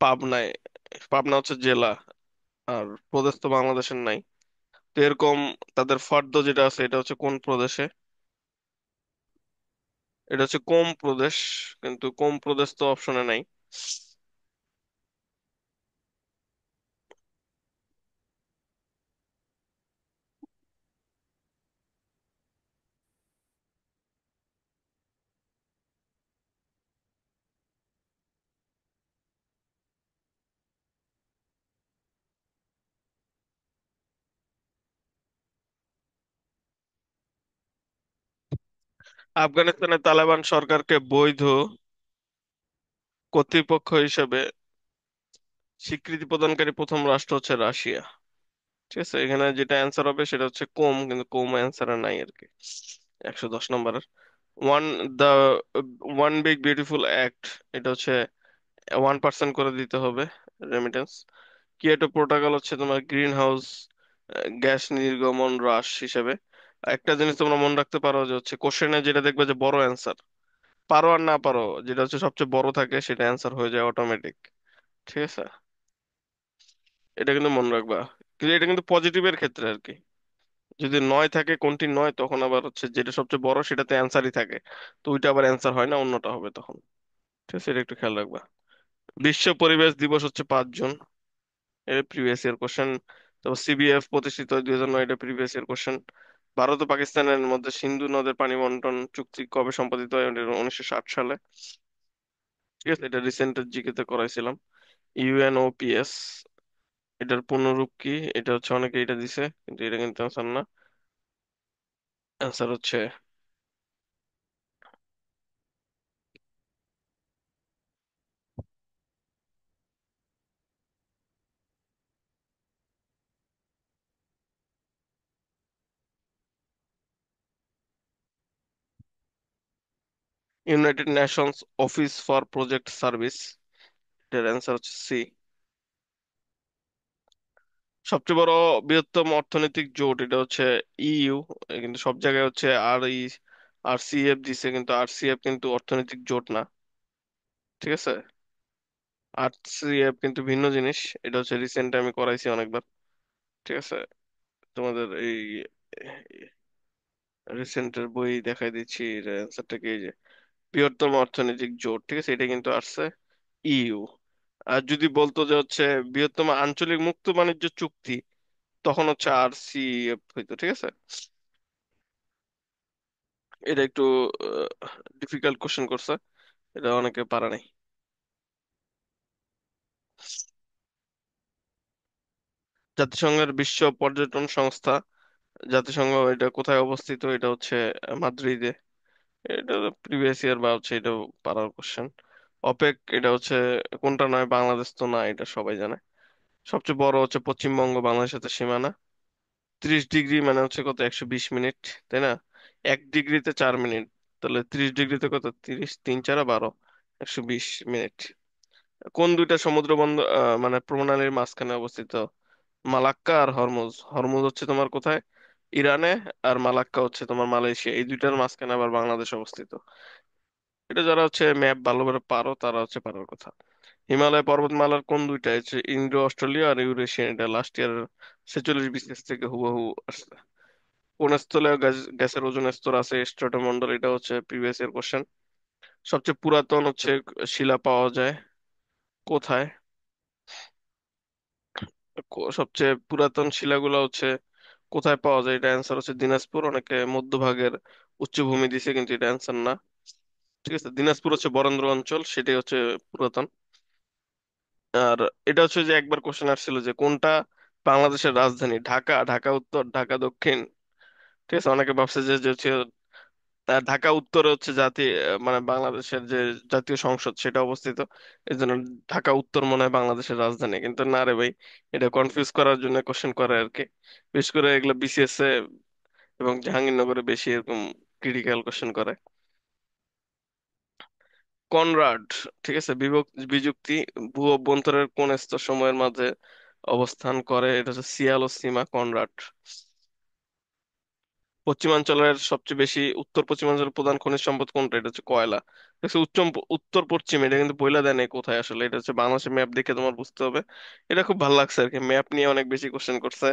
পাবনায়। পাবনা হচ্ছে জেলা, আর প্রদেশ তো বাংলাদেশের নাই। তো এরকম তাদের ফর্দ যেটা আছে, এটা হচ্ছে কোন প্রদেশে? এটা হচ্ছে কোম প্রদেশ, কিন্তু কোম প্রদেশ তো অপশনে নাই। আফগানিস্তানের তালেবান সরকারকে বৈধ কর্তৃপক্ষ হিসেবে স্বীকৃতি প্রদানকারী প্রথম রাষ্ট্র হচ্ছে রাশিয়া, ঠিক আছে। এখানে যেটা অ্যান্সার হবে সেটা হচ্ছে কোম, কিন্তু কোম অ্যান্সারে নাই আর কি। 110 নম্বরের one the one big beautiful act, এটা হচ্ছে 1% করে দিতে হবে রেমিটেন্স। কিয়োটো প্রোটোকল হচ্ছে তোমার গ্রিন হাউস গ্যাস নির্গমন হ্রাস হিসেবে। একটা জিনিস তোমরা মনে রাখতে পারো, যে হচ্ছে কোশ্চেনে যেটা দেখবে যে বড় অ্যান্সার, পারো আর না পারো, যেটা হচ্ছে সবচেয়ে বড় থাকে সেটা অ্যান্সার হয়ে যায় অটোমেটিক, ঠিক আছে। এটা কিন্তু মনে রাখবা, কিন্তু এটা কিন্তু পজিটিভের ক্ষেত্রে আর কি। যদি নয় থাকে কোনটি নয়, তখন আবার হচ্ছে যেটা সবচেয়ে বড় সেটাতে অ্যান্সারই থাকে, তো ওইটা আবার অ্যান্সার হয় না, অন্যটা হবে তখন। ঠিক আছে, এটা একটু খেয়াল রাখবা। বিশ্ব পরিবেশ দিবস হচ্ছে 5 জুন, এটা প্রিভিয়াস ইয়ার কোশ্চেন। তারপর সিবিএফ প্রতিষ্ঠিত হয় 2009, এটা প্রিভিয়াস ইয়ার কোশ্চেন। ভারত ও পাকিস্তানের মধ্যে সিন্ধু নদের পানি বন্টন চুক্তি কবে সম্পাদিত হয়? এটা 1960 সালে। ঠিক আছে, এটা রিসেন্ট জিকে তে করাইছিলাম। ইউএনওপিএস, এটার পূর্ণরূপ কি? এটা হচ্ছে অনেকে এটা দিছে, কিন্তু এটা কিন্তু অ্যান্সার না। অ্যান্সার হচ্ছে United Nations office for project service, এটার অ্যান্সার হচ্ছে সি। সবচেয়ে বড় বৃহত্তম অর্থনৈতিক জোট, এটা হচ্ছে ইইউ। কিন্তু সব জায়গায় হচ্ছে আর সি এফ দিছে, কিন্তু আর সি এফ কিন্তু অর্থনৈতিক জোট না। ঠিক আছে, আর সি এফ কিন্তু ভিন্ন জিনিস। এটা হচ্ছে রিসেন্ট আমি করাইছি অনেকবার। ঠিক আছে, তোমাদের এই রিসেন্টের বই দেখাই দিচ্ছি, অ্যান্সারটা কি, এই যে বৃহত্তম অর্থনৈতিক জোট। ঠিক আছে, এটা কিন্তু আসছে ইইউ। আর যদি বলতো যে হচ্ছে বৃহত্তম আঞ্চলিক মুক্ত বাণিজ্য চুক্তি, তখন হচ্ছে আর সি এফ হইতো। ঠিক আছে, এটা একটু ডিফিকাল্ট কোশ্চেন করছে, এটা অনেকে পারে নাই। জাতিসংঘের বিশ্ব পর্যটন সংস্থা, জাতিসংঘ এটা কোথায় অবস্থিত? এটা হচ্ছে মাদ্রিদে। এটা প্রিভিয়াস ইয়ার বা হচ্ছে এটা পারার কোশ্চেন। অপেক, এটা হচ্ছে কোনটা নয়? বাংলাদেশ তো না, এটা সবাই জানে। সবচেয়ে বড় হচ্ছে পশ্চিমবঙ্গ, বাংলাদেশের সাথে সীমানা। 30 ডিগ্রি মানে হচ্ছে কত? 120 মিনিট, তাই না? 1 ডিগ্রিতে 4 মিনিট, তাহলে 30 ডিগ্রিতে কত? 30, 3 4 12, 120 মিনিট। কোন দুইটা সমুদ্র বন্দর মানে প্রণালীর মাঝখানে অবস্থিত? মালাক্কা আর হরমুজ। হরমুজ হচ্ছে তোমার কোথায়? ইরানে। আর মালাক্কা হচ্ছে তোমার মালয়েশিয়া, এই দুইটার মাঝখানে আবার বাংলাদেশ অবস্থিত। এটা যারা হচ্ছে ম্যাপ ভালোভাবে পারো তারা হচ্ছে পারার কথা। হিমালয় পর্বতমালার কোন দুইটা? হচ্ছে ইন্ডো অস্ট্রেলীয় আর ইউরেশিয়ান, এটা লাস্ট ইয়ার 46 BCS থেকে হুবহু আসছে। কোন স্থলে গ্যাসের ওজন স্তর আছে? স্ট্রাটোমন্ডল, এটা হচ্ছে প্রিভিয়াস ইয়ার কোশ্চেন। সবচেয়ে পুরাতন হচ্ছে শিলা পাওয়া যায় কোথায়? সবচেয়ে পুরাতন শিলাগুলো হচ্ছে কোথায় পাওয়া যায়? এটা অ্যান্সার হচ্ছে দিনাজপুর। অনেকে মধ্যভাগের উচ্চভূমি দিছে, কিন্তু এটা অ্যান্সার না। ঠিক আছে, দিনাজপুর হচ্ছে বরেন্দ্র অঞ্চল, সেটাই হচ্ছে পুরাতন। আর এটা হচ্ছে যে একবার কোশ্চেন আসছিল যে কোনটা বাংলাদেশের রাজধানী? ঢাকা, ঢাকা উত্তর, ঢাকা দক্ষিণ। ঠিক আছে, অনেকে ভাবছে যে যে হচ্ছে ঢাকা উত্তরে হচ্ছে মানে বাংলাদেশের যে জাতীয় সংসদ সেটা অবস্থিত, এই জন্য ঢাকা উত্তর মনে হয় বাংলাদেশের রাজধানী, কিন্তু না রে ভাই। এটা কনফিউজ করার জন্য কোশ্চেন করে আর কি। বিশেষ করে এগুলো বিসিএস এ এবং জাহাঙ্গীরনগরে বেশি এরকম ক্রিটিক্যাল কোশ্চেন করে। কনরাড, ঠিক আছে, বিযুক্তি ভূ অভ্যন্তরের কোন স্তর সময়ের মাঝে অবস্থান করে? এটা হচ্ছে সিয়াল ও সীমা কনরাড। পশ্চিমাঞ্চলের সবচেয়ে বেশি, উত্তর পশ্চিমাঞ্চলের প্রধান খনিজ সম্পদ কোনটা? এটা হচ্ছে কয়লা। দেখছো, উত্তর পশ্চিম, এটা কিন্তু বইলা দেয় নাই কোথায় আসলে। এটা হচ্ছে বাংলাদেশের ম্যাপ দেখে তোমার বুঝতে হবে। এটা খুব ভালো লাগছে আর কি, ম্যাপ নিয়ে অনেক বেশি কোশ্চেন করছে।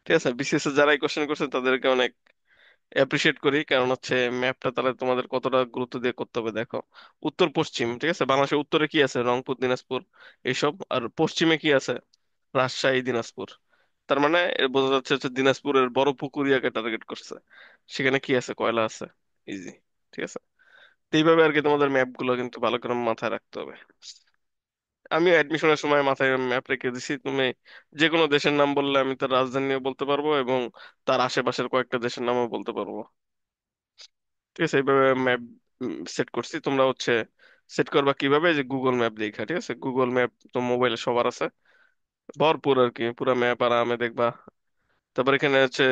ঠিক আছে, বিসিএস এ যারাই কোশ্চেন করছে তাদেরকে অনেক অ্যাপ্রিসিয়েট করি, কারণ হচ্ছে ম্যাপটা তাহলে তোমাদের কতটা গুরুত্ব দিয়ে করতে হবে দেখো। উত্তর পশ্চিম, ঠিক আছে, বাংলাদেশের উত্তরে কি আছে? রংপুর, দিনাজপুর, এইসব। আর পশ্চিমে কি আছে? রাজশাহী, দিনাজপুর। তার মানে এর বোঝা যাচ্ছে হচ্ছে দিনাজপুরের বড় পুকুরিয়াকে টার্গেট করছে। সেখানে কি আছে? কয়লা আছে। ইজি। ঠিক আছে, তো এইভাবে আর কি তোমাদের ম্যাপ গুলো কিন্তু ভালো করে মাথায় রাখতে হবে। আমি অ্যাডমিশনের সময় মাথায় ম্যাপ রেখে দিছি, তুমি যে কোনো দেশের নাম বললে আমি তার রাজধানীও বলতে পারবো এবং তার আশেপাশের কয়েকটা দেশের নামও বলতে পারবো। ঠিক আছে, এইভাবে ম্যাপ সেট করছি। তোমরা হচ্ছে সেট করবা কিভাবে? যে গুগল ম্যাপ দেখা। ঠিক আছে, গুগল ম্যাপ তো মোবাইলে সবার আছে, ভরপুর আর কি, পুরো ম্যাপ আরামে দেখবা। তারপর এখানে হচ্ছে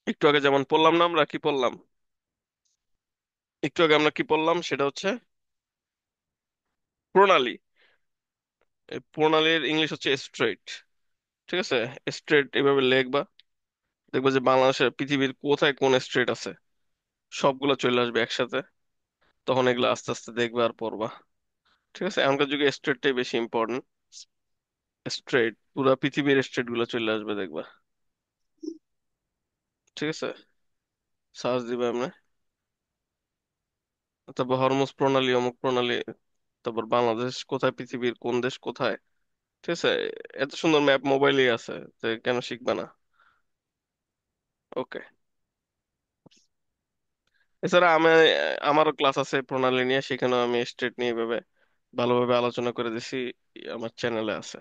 একটু আগে যেমন পড়লাম না, আমরা কি পড়লাম? একটু আগে আমরা কি পড়লাম সেটা হচ্ছে প্রণালী। এই প্রণালীর ইংলিশ হচ্ছে স্ট্রেট। ঠিক আছে, স্ট্রেট এভাবে লিখবা, দেখবা যে বাংলাদেশের পৃথিবীর কোথায় কোন স্ট্রেট আছে সবগুলো চলে আসবে একসাথে। তখন এগুলো আস্তে আস্তে দেখবা আর পড়বা। ঠিক আছে, এখনকার যুগে স্ট্রেটটাই বেশি ইম্পর্টেন্ট। স্ট্রেট, পুরো পৃথিবীর স্ট্রেট গুলো চলে আসবে দেখবা। ঠিক আছে, সার্চ দিবে এমনি। তারপর হরমুজ প্রণালী, অমুক প্রণালী, তারপর বাংলাদেশ কোথায়, পৃথিবীর কোন দেশ কোথায়। ঠিক আছে, এত সুন্দর ম্যাপ মোবাইলেই আছে, তো কেন শিখবা না? ওকে। এছাড়া আমারও ক্লাস আছে প্রণালী নিয়ে, সেখানেও আমি স্টেট নিয়ে ভাবে ভালোভাবে আলোচনা করে দিছি, আমার চ্যানেলে আছে।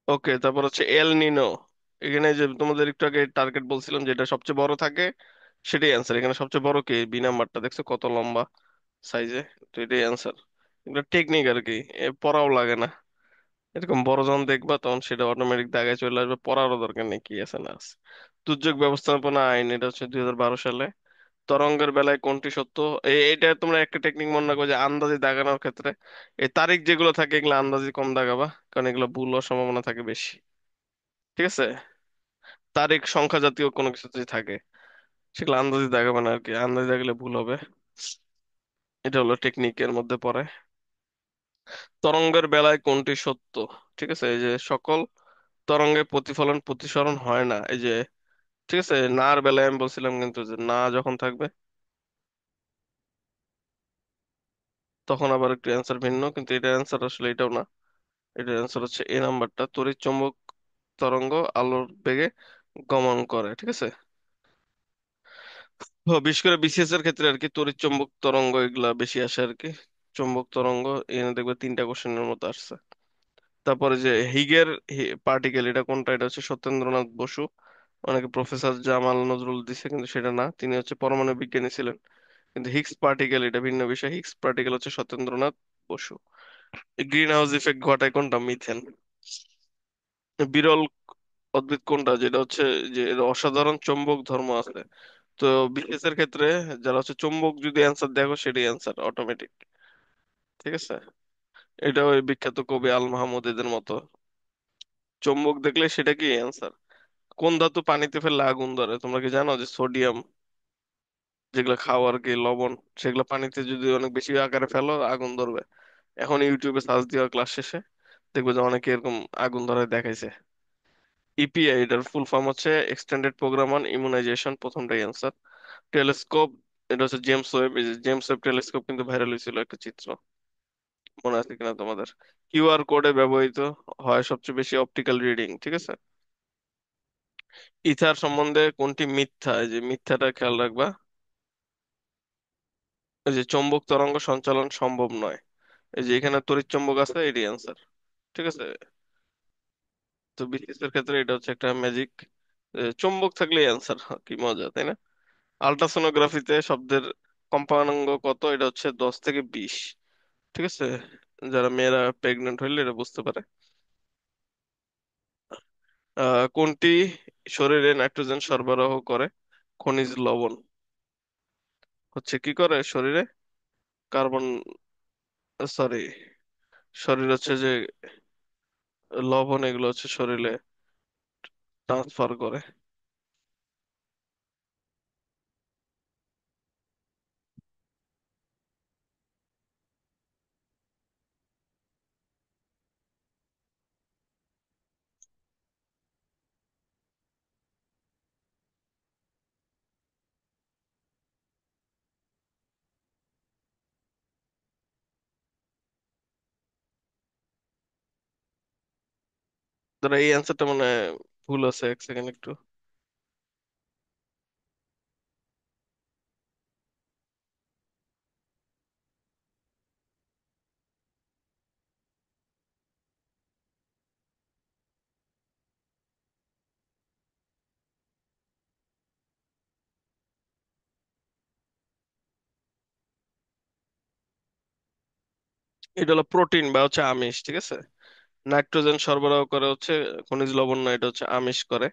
ওকে, তারপর হচ্ছে এল নিনো। এখানে যে তোমাদের একটু আগে টার্গেট বলছিলাম, যেটা সবচেয়ে বড় থাকে সেটাই অ্যান্সার। এখানে সবচেয়ে বড় কি, বি নাম্বারটা দেখছো কত লম্বা সাইজে? তো এটাই অ্যান্সার। এগুলো টেকনিক আর কি, পড়াও লাগে না। এরকম বড় যখন দেখবা তখন সেটা অটোমেটিক দাগায় চলে আসবে, পড়ারও দরকার নেই কি আছে না আছে। দুর্যোগ ব্যবস্থাপনা আইন, এটা হচ্ছে 2012 সালে। তরঙ্গের বেলায় কোনটি সত্য? এইটা তোমরা একটা টেকনিক মনে রাখবে, যে আন্দাজি দাগানোর ক্ষেত্রে এই তারিখ যেগুলো থাকে এগুলো আন্দাজি কম দাগাবা, কারণ এগুলো ভুল হওয়ার সম্ভাবনা থাকে বেশি। ঠিক আছে, তারিখ সংখ্যা জাতীয় কোনো কিছু যদি থাকে সেগুলো আন্দাজি দাগাবে না আর কি, আন্দাজি দাগলে ভুল হবে। এটা হলো টেকনিকের মধ্যে পড়ে। তরঙ্গের বেলায় কোনটি সত্য? ঠিক আছে, এই যে সকল তরঙ্গে প্রতিফলন প্রতিসরণ হয় না, এই যে ঠিক আছে, নার বেলায় আমি বলছিলাম কিন্তু যে না যখন থাকবে তখন আবার একটু অ্যান্সার ভিন্ন, কিন্তু এটার অ্যান্সার আসলে এটাও না। এটার অ্যান্সার হচ্ছে এ নাম্বারটা, তড়িৎ চৌম্বক তরঙ্গ আলোর বেগে গমন করে। ঠিক আছে, বিশেষ করে বিসিএস এর ক্ষেত্রে আর কি তড়িৎ চৌম্বক তরঙ্গ এগুলা বেশি আসে আর কি। চৌম্বক তরঙ্গ এখানে দেখবে তিনটা কোশ্চেনের মতো আসছে। তারপরে যে হিগের পার্টিকেল, এটা কোনটা? এটা হচ্ছে সত্যেন্দ্রনাথ বসু। অনেকে প্রফেসর জামাল নজরুল দিছে, কিন্তু সেটা না, তিনি হচ্ছে পরমাণু বিজ্ঞানী ছিলেন। কিন্তু হিগস পার্টিকেল এটা ভিন্ন বিষয়, হিগস পার্টিকেল হচ্ছে Satyendranath Basu. Greenhouse effect ঘটায় কোনটা? মিথেন। বিরল উদ্ভিদ কোনটা, যেটা হচ্ছে যে এর অসাধারণ চৌম্বক ধর্ম আছে? তো বিসিএস এর ক্ষেত্রে যারা হচ্ছে চৌম্বক যদি অ্যান্সার দেখো সেটাই অ্যান্সার অটোমেটিক। ঠিক আছে, এটা ওই বিখ্যাত কবি আল মাহমুদ এদের মতো, চৌম্বক দেখলে সেটা কি অ্যান্সার। কোন ধাতু পানিতে ফেললে আগুন ধরে? তোমরা কি জানো যে সোডিয়াম, যেগুলো খাও আর কি, লবণ, সেগুলো পানিতে যদি অনেক বেশি আকারে ফেলো আগুন ধরবে। এখন ইউটিউবে সার্চ দিও ক্লাস শেষে, দেখবে যে অনেকে এরকম আগুন ধরে দেখাইছে। ইপিআই এটার ফুল ফর্ম হচ্ছে এক্সটেন্ডেড প্রোগ্রাম অন ইমিউনাইজেশন, প্রথমটাই অ্যান্সার। টেলিস্কোপ, এটা হচ্ছে জেমস ওয়েব। এই যে জেমস ওয়েব টেলিস্কোপ কিন্তু ভাইরাল হয়েছিল একটা চিত্র, মনে আছে কিনা তোমাদের? কিউআর কোডে ব্যবহৃত হয় সবচেয়ে বেশি অপটিক্যাল রিডিং। ঠিক আছে, ইথার সম্বন্ধে কোনটি মিথ্যা? এই যে মিথ্যাটা খেয়াল রাখবা, এই যে চৌম্বক তরঙ্গ সঞ্চালন সম্ভব নয়। এই যে এখানে তড়িৎ চৌম্বক আছে, এটি অ্যান্সার। ঠিক আছে, তো বিসিএস এর ক্ষেত্রে এটা হচ্ছে একটা ম্যাজিক, চৌম্বক থাকলে অ্যান্সার। কি মজা, তাই না? আল্ট্রাসোনোগ্রাফিতে শব্দের কম্পাঙ্ক কত? এটা হচ্ছে 10 থেকে 20। ঠিক আছে, যারা মেয়েরা প্রেগনেন্ট হইলে এটা বুঝতে পারে। কোনটি শরীরে নাইট্রোজেন সরবরাহ করে? খনিজ লবণ হচ্ছে কি করে শরীরে? কার্বন, সরি, শরীর হচ্ছে যে লবণ এগুলো হচ্ছে শরীরে ট্রান্সফার করে। ধরো এই অ্যান্সারটা মানে ভুল আছে, এক সেকেন্ড একটু। এটা হলো প্রোটিন বা হচ্ছে আমিষ। ঠিক আছে, নাইট্রোজেন সরবরাহ করে হচ্ছে খনিজ লবণ না, এটা হচ্ছে আমিষ করে।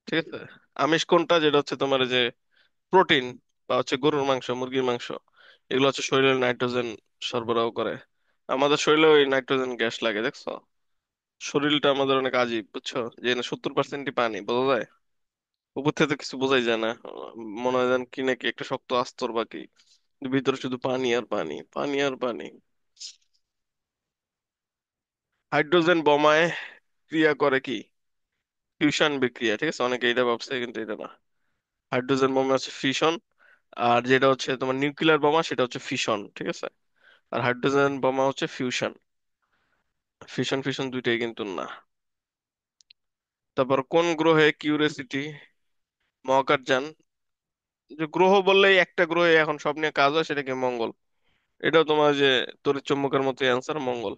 ঠিক আছে, আমিষ কোনটা? যেটা হচ্ছে তোমার এই যে প্রোটিন বা হচ্ছে গরুর মাংস, মুরগির মাংস, এগুলো হচ্ছে শরীরে নাইট্রোজেন সরবরাহ করে। আমাদের শরীরে ওই নাইট্রোজেন গ্যাস লাগে, দেখছো? শরীরটা আমাদের অনেক আজীব, বুঝছো? যে না 70%ই পানি, বোঝা যায়? উপর থেকে তো কিছু বোঝাই যায় না, মনে হয় যেন কি নাকি একটা শক্ত আস্তর বাকি, ভিতরে শুধু পানি আর পানি, পানি আর পানি। হাইড্রোজেন বোমায় ক্রিয়া করে কি? ফিউশন বিক্রিয়া, ঠিক আছে, অনেকে এটা ভাবছে কিন্তু এটা না। হাইড্রোজেন বোমা হচ্ছে ফিশন, আর যেটা হচ্ছে তোমার নিউক্লিয়ার বোমা সেটা হচ্ছে ফিশন, ঠিক আছে। আর হাইড্রোজেন বোমা হচ্ছে ফিউশন। ফিশন ফিশন দুইটাই কিন্তু না। তারপর কোন গ্রহে কিউরিওসিটি মহাকাশযান, যে গ্রহ বললেই একটা গ্রহে এখন সব নিয়ে কাজ হয়, সেটা কি মঙ্গল। এটাও তোমার যে তড়িৎচুম্বকের মতো অ্যান্সার, মঙ্গল।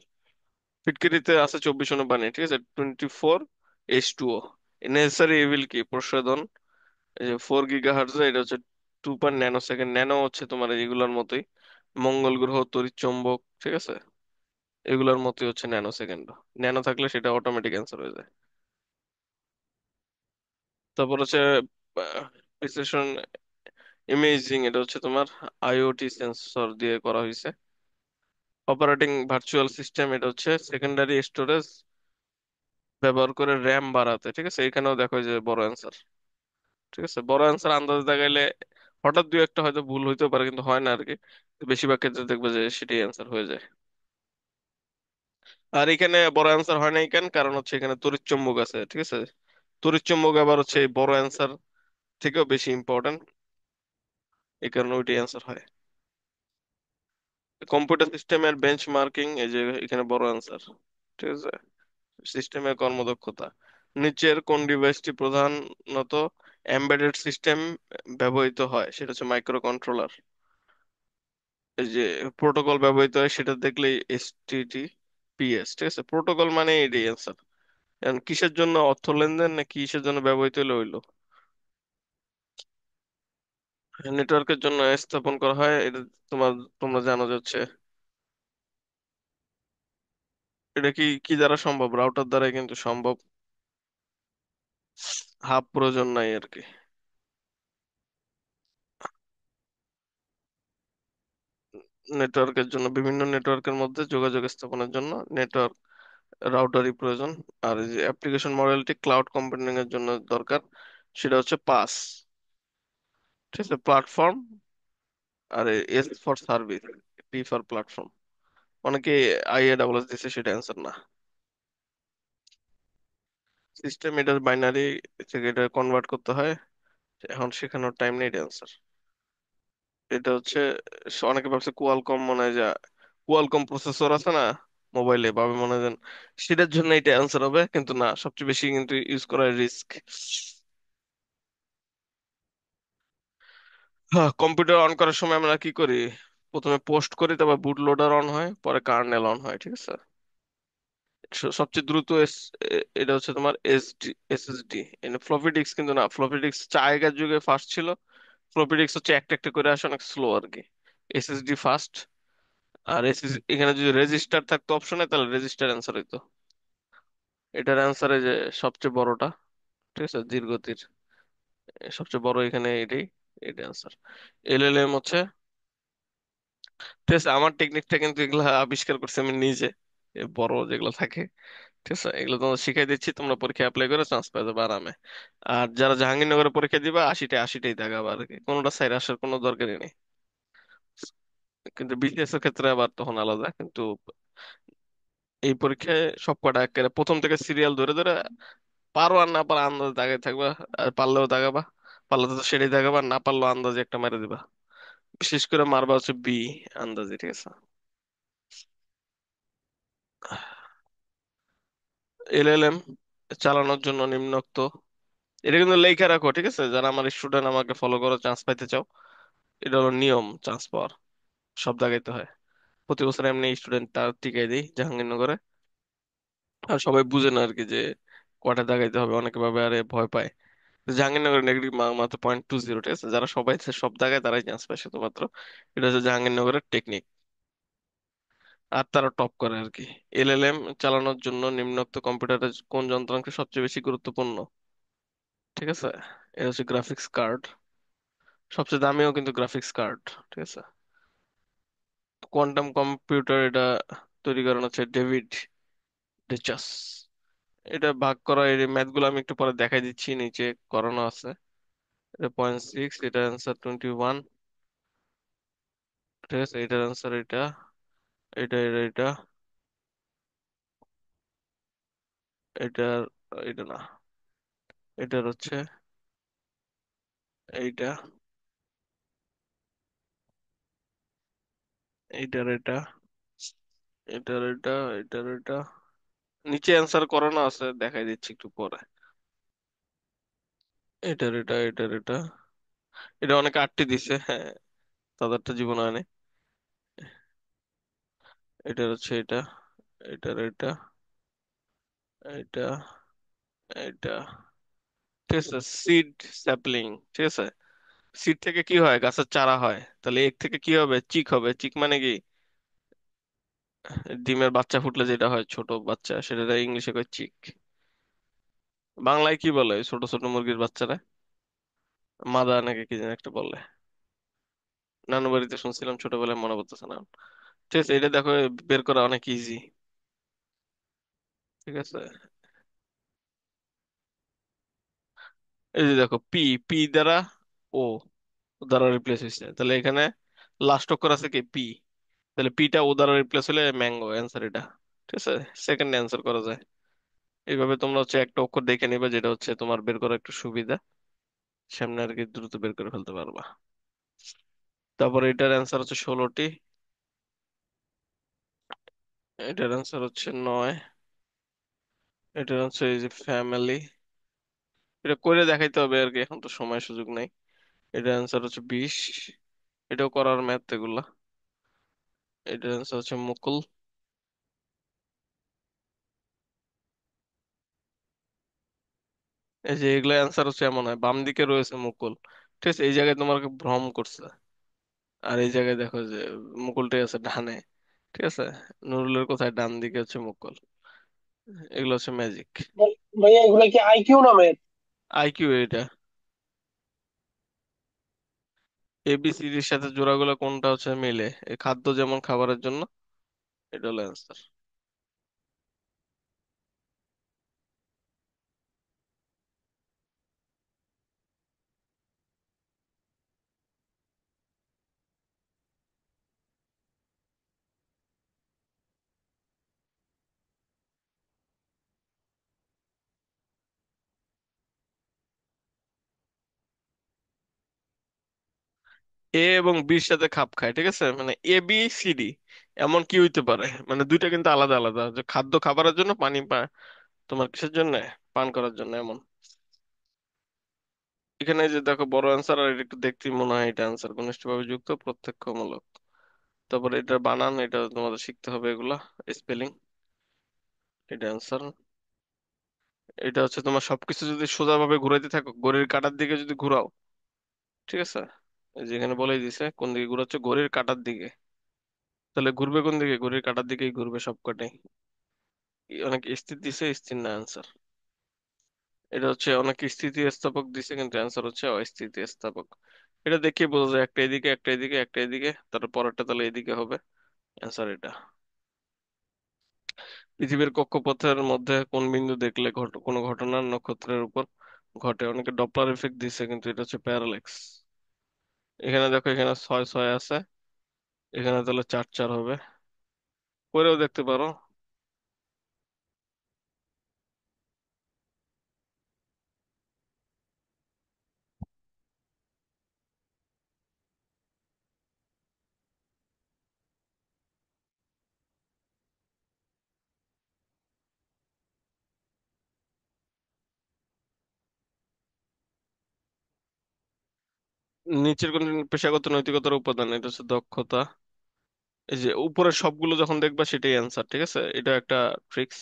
ফিটকিরিতে আছে 24 অনুপানি, ঠিক আছে, 24H2O। নেসেসারি ইভিল কি প্রসাধন, এই যে 4 GHz, এটা হচ্ছে 2.ন্যানো সেকেন্ড। ন্যানো হচ্ছে তোমার এগুলোর মতোই, মঙ্গল গ্রহ তড়িৎচুম্বক, ঠিক আছে, এগুলোর মতোই হচ্ছে ন্যানো সেকেন্ড। ন্যানো থাকলে সেটা অটোমেটিক অ্যান্সার হয়ে যায়। তারপর হচ্ছে প্রিসিশন ইমেজিং, এটা হচ্ছে তোমার আইওটি সেন্সর দিয়ে করা হয়েছে। অপারেটিং ভার্চুয়াল সিস্টেম, এটা হচ্ছে সেকেন্ডারি স্টোরেজ ব্যবহার করে র্যাম বাড়াতে, ঠিক আছে, এখানেও দেখো যে বড় অ্যান্সার। ঠিক আছে, বড় অ্যান্সার আন্দাজ দেখাইলে হঠাৎ দুই একটা হয়তো ভুল হইতেও পারে, কিন্তু হয় না আর কি। বেশিরভাগ ক্ষেত্রে দেখবে যে সেটাই অ্যান্সার হয়ে যায়। আর এখানে বড় অ্যান্সার হয় না কেন, কারণ হচ্ছে এখানে তড়িৎ চৌম্বক আছে, ঠিক আছে। তড়িৎ চৌম্বক আবার হচ্ছে এই বড় অ্যান্সার থেকেও বেশি ইম্পর্টেন্ট, এই কারণে ওইটাই অ্যান্সার হয়। কম্পিউটার সিস্টেমের বেঞ্চমার্কিং, এই যে এখানে বড় অ্যান্সার, ঠিক আছে। সিস্টেমের কর্মদক্ষতা, নিচের কোন ডিভাইসটি প্রধানত এমবেডেড সিস্টেম ব্যবহৃত হয়, সেটা হচ্ছে মাইক্রো কন্ট্রোলার। এই যে প্রোটোকল ব্যবহৃত হয় সেটা দেখলেই HTTPS, ঠিক আছে, প্রোটোকল মানে এটাই অ্যান্সার। এখন কিসের জন্য অর্থ লেনদেন না কিসের জন্য ব্যবহৃত হলো হইলো, নেটওয়ার্কের জন্য স্থাপন করা হয় এটা। তোমার, তোমরা জানো যে হচ্ছে এটা কি কি দ্বারা সম্ভব, রাউটার দ্বারাই কিন্তু সম্ভব। হাব প্রয়োজন নাই আর কি। নেটওয়ার্কের জন্য, বিভিন্ন নেটওয়ার্কের মধ্যে যোগাযোগ স্থাপনের জন্য নেটওয়ার্ক রাউটারই প্রয়োজন। আর এই যে অ্যাপ্লিকেশন মডেলটি ক্লাউড কম্পিউটিং এর জন্য দরকার, সেটা হচ্ছে পাস, ঠিক আছে, প্ল্যাটফর্ম। আর S for service, P for platform. অনেকে IASS দিছে, সেটা অ্যান্সার না। সিস্টেম এটা বাইনারি থেকে এটা কনভার্ট করতে হয়, এখন শেখানোর টাইম নেই, এটা অ্যান্সার। এটা হচ্ছে অনেকে ভাবছে কোয়ালকম, মনে হয় যে কোয়ালকম প্রসেসর আছে না মোবাইলে, ভাবে মনে হয় যেন সেটার জন্য এটা অ্যান্সার হবে, কিন্তু না, সবচেয়ে বেশি কিন্তু ইউজ করা রিস্ক। হ্যাঁ, কম্পিউটার অন করার সময় আমরা কি করি? প্রথমে পোস্ট করি, তারপর বুট লোডার অন হয়, পরে কার্নেল অন হয়, ঠিক আছে। সবচেয়ে দ্রুত এটা হচ্ছে তোমার SSD। ফ্লপি ডিস্ক কিন্তু না, ফ্লপি ডিস্ক আগের যুগে ফাস্ট ছিল, ফ্লপি ডিস্ক হচ্ছে একটা একটা করে আসে, অনেক স্লো আর কি। SSD fast. আর এখানে যদি রেজিস্টার থাকতো অপশনে, তাহলে রেজিস্টার অ্যান্সার হইতো। এটার অ্যান্সারে যে সবচেয়ে বড়টা, ঠিক আছে, ধীরগতির সবচেয়ে বড় এখানে এটাই, এটা অ্যান্সার। LLM হচ্ছে, ঠিক আছে, আমার টেকনিকটা কিন্তু এগুলা আবিষ্কার করছি আমি নিজে, এ বড় যেগুলো থাকে, ঠিক আছে, এগুলো তোমরা শিখাই দিচ্ছি, তোমরা পরীক্ষা অ্যাপ্লাই করে চান্স পেয়ে যাবে আরামে। আর যারা জাহাঙ্গীরনগরে পরীক্ষা দিবা, 80টাই দেখাবা আর কি, কোনোটা সাইড আসার কোনো দরকারই নেই। কিন্তু BCS এর ক্ষেত্রে আবার তখন আলাদা কিন্তু। এই পরীক্ষায় সব কটা একেবারে প্রথম থেকে সিরিয়াল ধরে ধরে, পারো আর না পারো আন্দাজ দাগাই থাকবা। আর পারলেও দাগাবা, পারলে তো সেটাই দাগাবা, না পারলেও আন্দাজে একটা মেরে দিবা। বিশেষ করে মারবা হচ্ছে বি, আন্দাজে, ঠিক আছে। LLM চালানোর জন্য নিম্নোক্ত, এটা কিন্তু লেখা রাখো, ঠিক আছে, যারা আমার স্টুডেন্ট আমাকে ফলো করো, চান্স পাইতে চাও, এটা হলো নিয়ম চান্স পাওয়ার, সব দাগাইতে হয়। প্রতি বছর এমনি স্টুডেন্ট তার টিকাই দিই জাহাঙ্গীরনগরে। আর সবাই বুঝে না আর কি যে কয়টা দাগাইতে হবে, অনেকে ভাবে আরে ভয় পায়। জাহাঙ্গীরনগরের নেগেটিভ মাত্র 0.20, ঠিক আছে, যারা সবাই সব দাগায় তারাই চান্স পায় শুধুমাত্র। এটা হচ্ছে জাহাঙ্গীরনগরের টেকনিক, আর তারা টপ করে আর কি। LLM চালানোর জন্য নিম্নোক্ত কম্পিউটারের কোন যন্ত্রাংশ সবচেয়ে বেশি গুরুত্বপূর্ণ, ঠিক আছে, এটা হচ্ছে গ্রাফিক্স কার্ড। সবচেয়ে দামিও কিন্তু গ্রাফিক্স কার্ড, ঠিক আছে। কোয়ান্টাম কম্পিউটার এটা তৈরি করেন হচ্ছে ডেভিড রিচার্স। এটা ভাগ করা, এই ম্যাথ গুলো আমি একটু পরে দেখাই দিচ্ছি, নিচে করানো আছে। এটা 0.6, এটা অ্যান্সার 21, ঠিক আছে, এটার অ্যান্সার এটা, এটা এটা এটা এটার, এটা না, এটার হচ্ছে এইটা, এইটার এটা, এটার এটা, এটার এটা, নিচে অ্যান্সার করানো আছে, দেখাই দিচ্ছি একটু পরে। এটার এটা, এটার এটা, এটা অনেকে আটটি দিছে, হ্যাঁ, তাদেরটা জীবন হয়নি। এটার হচ্ছে এটা, এটার এটা, এটা, এটা, ঠিক আছে, সিড স্যাপলিং, ঠিক আছে। সিড থেকে কি হয়? গাছের চারা হয়। তাহলে এগ থেকে কি হবে? চিক হবে। চিক মানে কি? ডিমের বাচ্চা ফুটলে যেটা হয়, ছোট বাচ্চা, সেটা ইংলিশে কয় চিক। বাংলায় কি বলে ওই ছোট ছোট মুরগির বাচ্চারা? মাদা নাকি কি যেন একটা বলে। নানু বাড়িতে শুনছিলাম ছোটবেলায়, মনে পড়তেছে না। ঠিক আছে, এটা দেখো, বের করা অনেক ইজি। ঠিক আছে, এই যে দেখো, পি, পি দ্বারা ও দ্বারা রিপ্লেস হয়েছে, তাহলে এখানে লাস্ট অক্ষর আছে কি? পি। তাহলে পিটা ও দ্বারা রিপ্লেস হলে ম্যাঙ্গো অ্যান্সার এটা। ঠিক আছে, সেকেন্ড অ্যান্সার করা যায়। এইভাবে তোমরা হচ্ছে একটা অক্ষর দেখে নিবে, যেটা হচ্ছে তোমার বের করা একটু সুবিধা, সামনে আর কি দ্রুত বের করে ফেলতে পারবা। তারপরে এটার অ্যান্সার হচ্ছে 16টি। এটার অ্যান্সার হচ্ছে 9। এটার হচ্ছে এই যে ফ্যামিলি, এটা করে দেখাইতে হবে আর কি, এখন তো সময় সুযোগ নাই। এটার অ্যান্সার হচ্ছে 20। এটাও করার ম্যাথ এগুলা। এটার অ্যান্সার হচ্ছে মুকুল। এই যে এগুলা অ্যান্সার হচ্ছে এমন হয়, বাম দিকে রয়েছে মুকুল, ঠিক আছে, এই জায়গায় তোমাকে ভ্রম করছে। আর এই জায়গায় দেখো যে মুকুলটাই আছে ডানে। ঠিক আছে, নুরুলের কোথায়? ডান দিকে হচ্ছে মুকুল। এগুলো হচ্ছে ম্যাজিক। ভাইয়া এগুলা কি আইকিউ নামে? আইকিউ এটা। এবিসিডির সাথে জোড়াগুলো কোনটা হচ্ছে মিলে? এই খাদ্য যেমন খাবারের জন্য, এটা হলো অ্যান্সার। এ এবং বির সাথে খাপ খায়, ঠিক আছে, মানে এ বি সি ডি, এমন কি হইতে পারে? মানে দুইটা কিন্তু আলাদা আলাদা, যে খাদ্য খাবারের জন্য, পানি তোমার কিসের জন্য? পান করার জন্য, এমন। এখানে যে দেখো বড় অ্যান্সার, আর এটা একটু দেখতে মনে হয় এটা অ্যান্সার, ঘনিষ্ঠভাবে যুক্ত, প্রত্যক্ষমূলক। তারপরে এটা বানান, এটা তোমাদের শিখতে হবে এগুলা, স্পেলিং। এটা অ্যান্সার। এটা হচ্ছে তোমার সবকিছু যদি সোজাভাবে ঘুরাইতে থাকো, ঘড়ির কাঁটার দিকে যদি ঘুরাও, ঠিক আছে, এই যে এখানে বলেই দিছে কোন দিকে ঘুরাচ্ছে, ঘড়ির কাঁটার দিকে, তাহলে ঘুরবে কোন দিকে? ঘড়ির কাঁটার দিকেই ঘুরবে সবকটাই। অনেক স্থির দিছে, স্থির না অ্যান্সার। এটা হচ্ছে অনেক স্থিতিস্থাপক দিছে, কিন্তু অ্যান্সার হচ্ছে অস্থিতিস্থাপক। এটা দেখে বোঝা যায়, একটা এদিকে, একটা এদিকে, একটা এদিকে, তারপর পরেরটা তাহলে এদিকে হবে। অ্যান্সার এটা। পৃথিবীর কক্ষপথের মধ্যে কোন বিন্দু দেখলে কোনো ঘটনার নক্ষত্রের উপর ঘটে? অনেকে ডপলার ইফেক্ট দিছে, কিন্তু এটা হচ্ছে প্যারাল্যাক্স। এখানে দেখো, এখানে 6 6 আছে, এখানে তাহলে 4 4 হবে। পরেও দেখতে পারো। নিচের কোন পেশাগত নৈতিকতার উপাদান? এটা হচ্ছে দক্ষতা। এই যে উপরের সবগুলো যখন দেখবা সেটাই অ্যান্সার, ঠিক আছে, এটা একটা ট্রিক্স।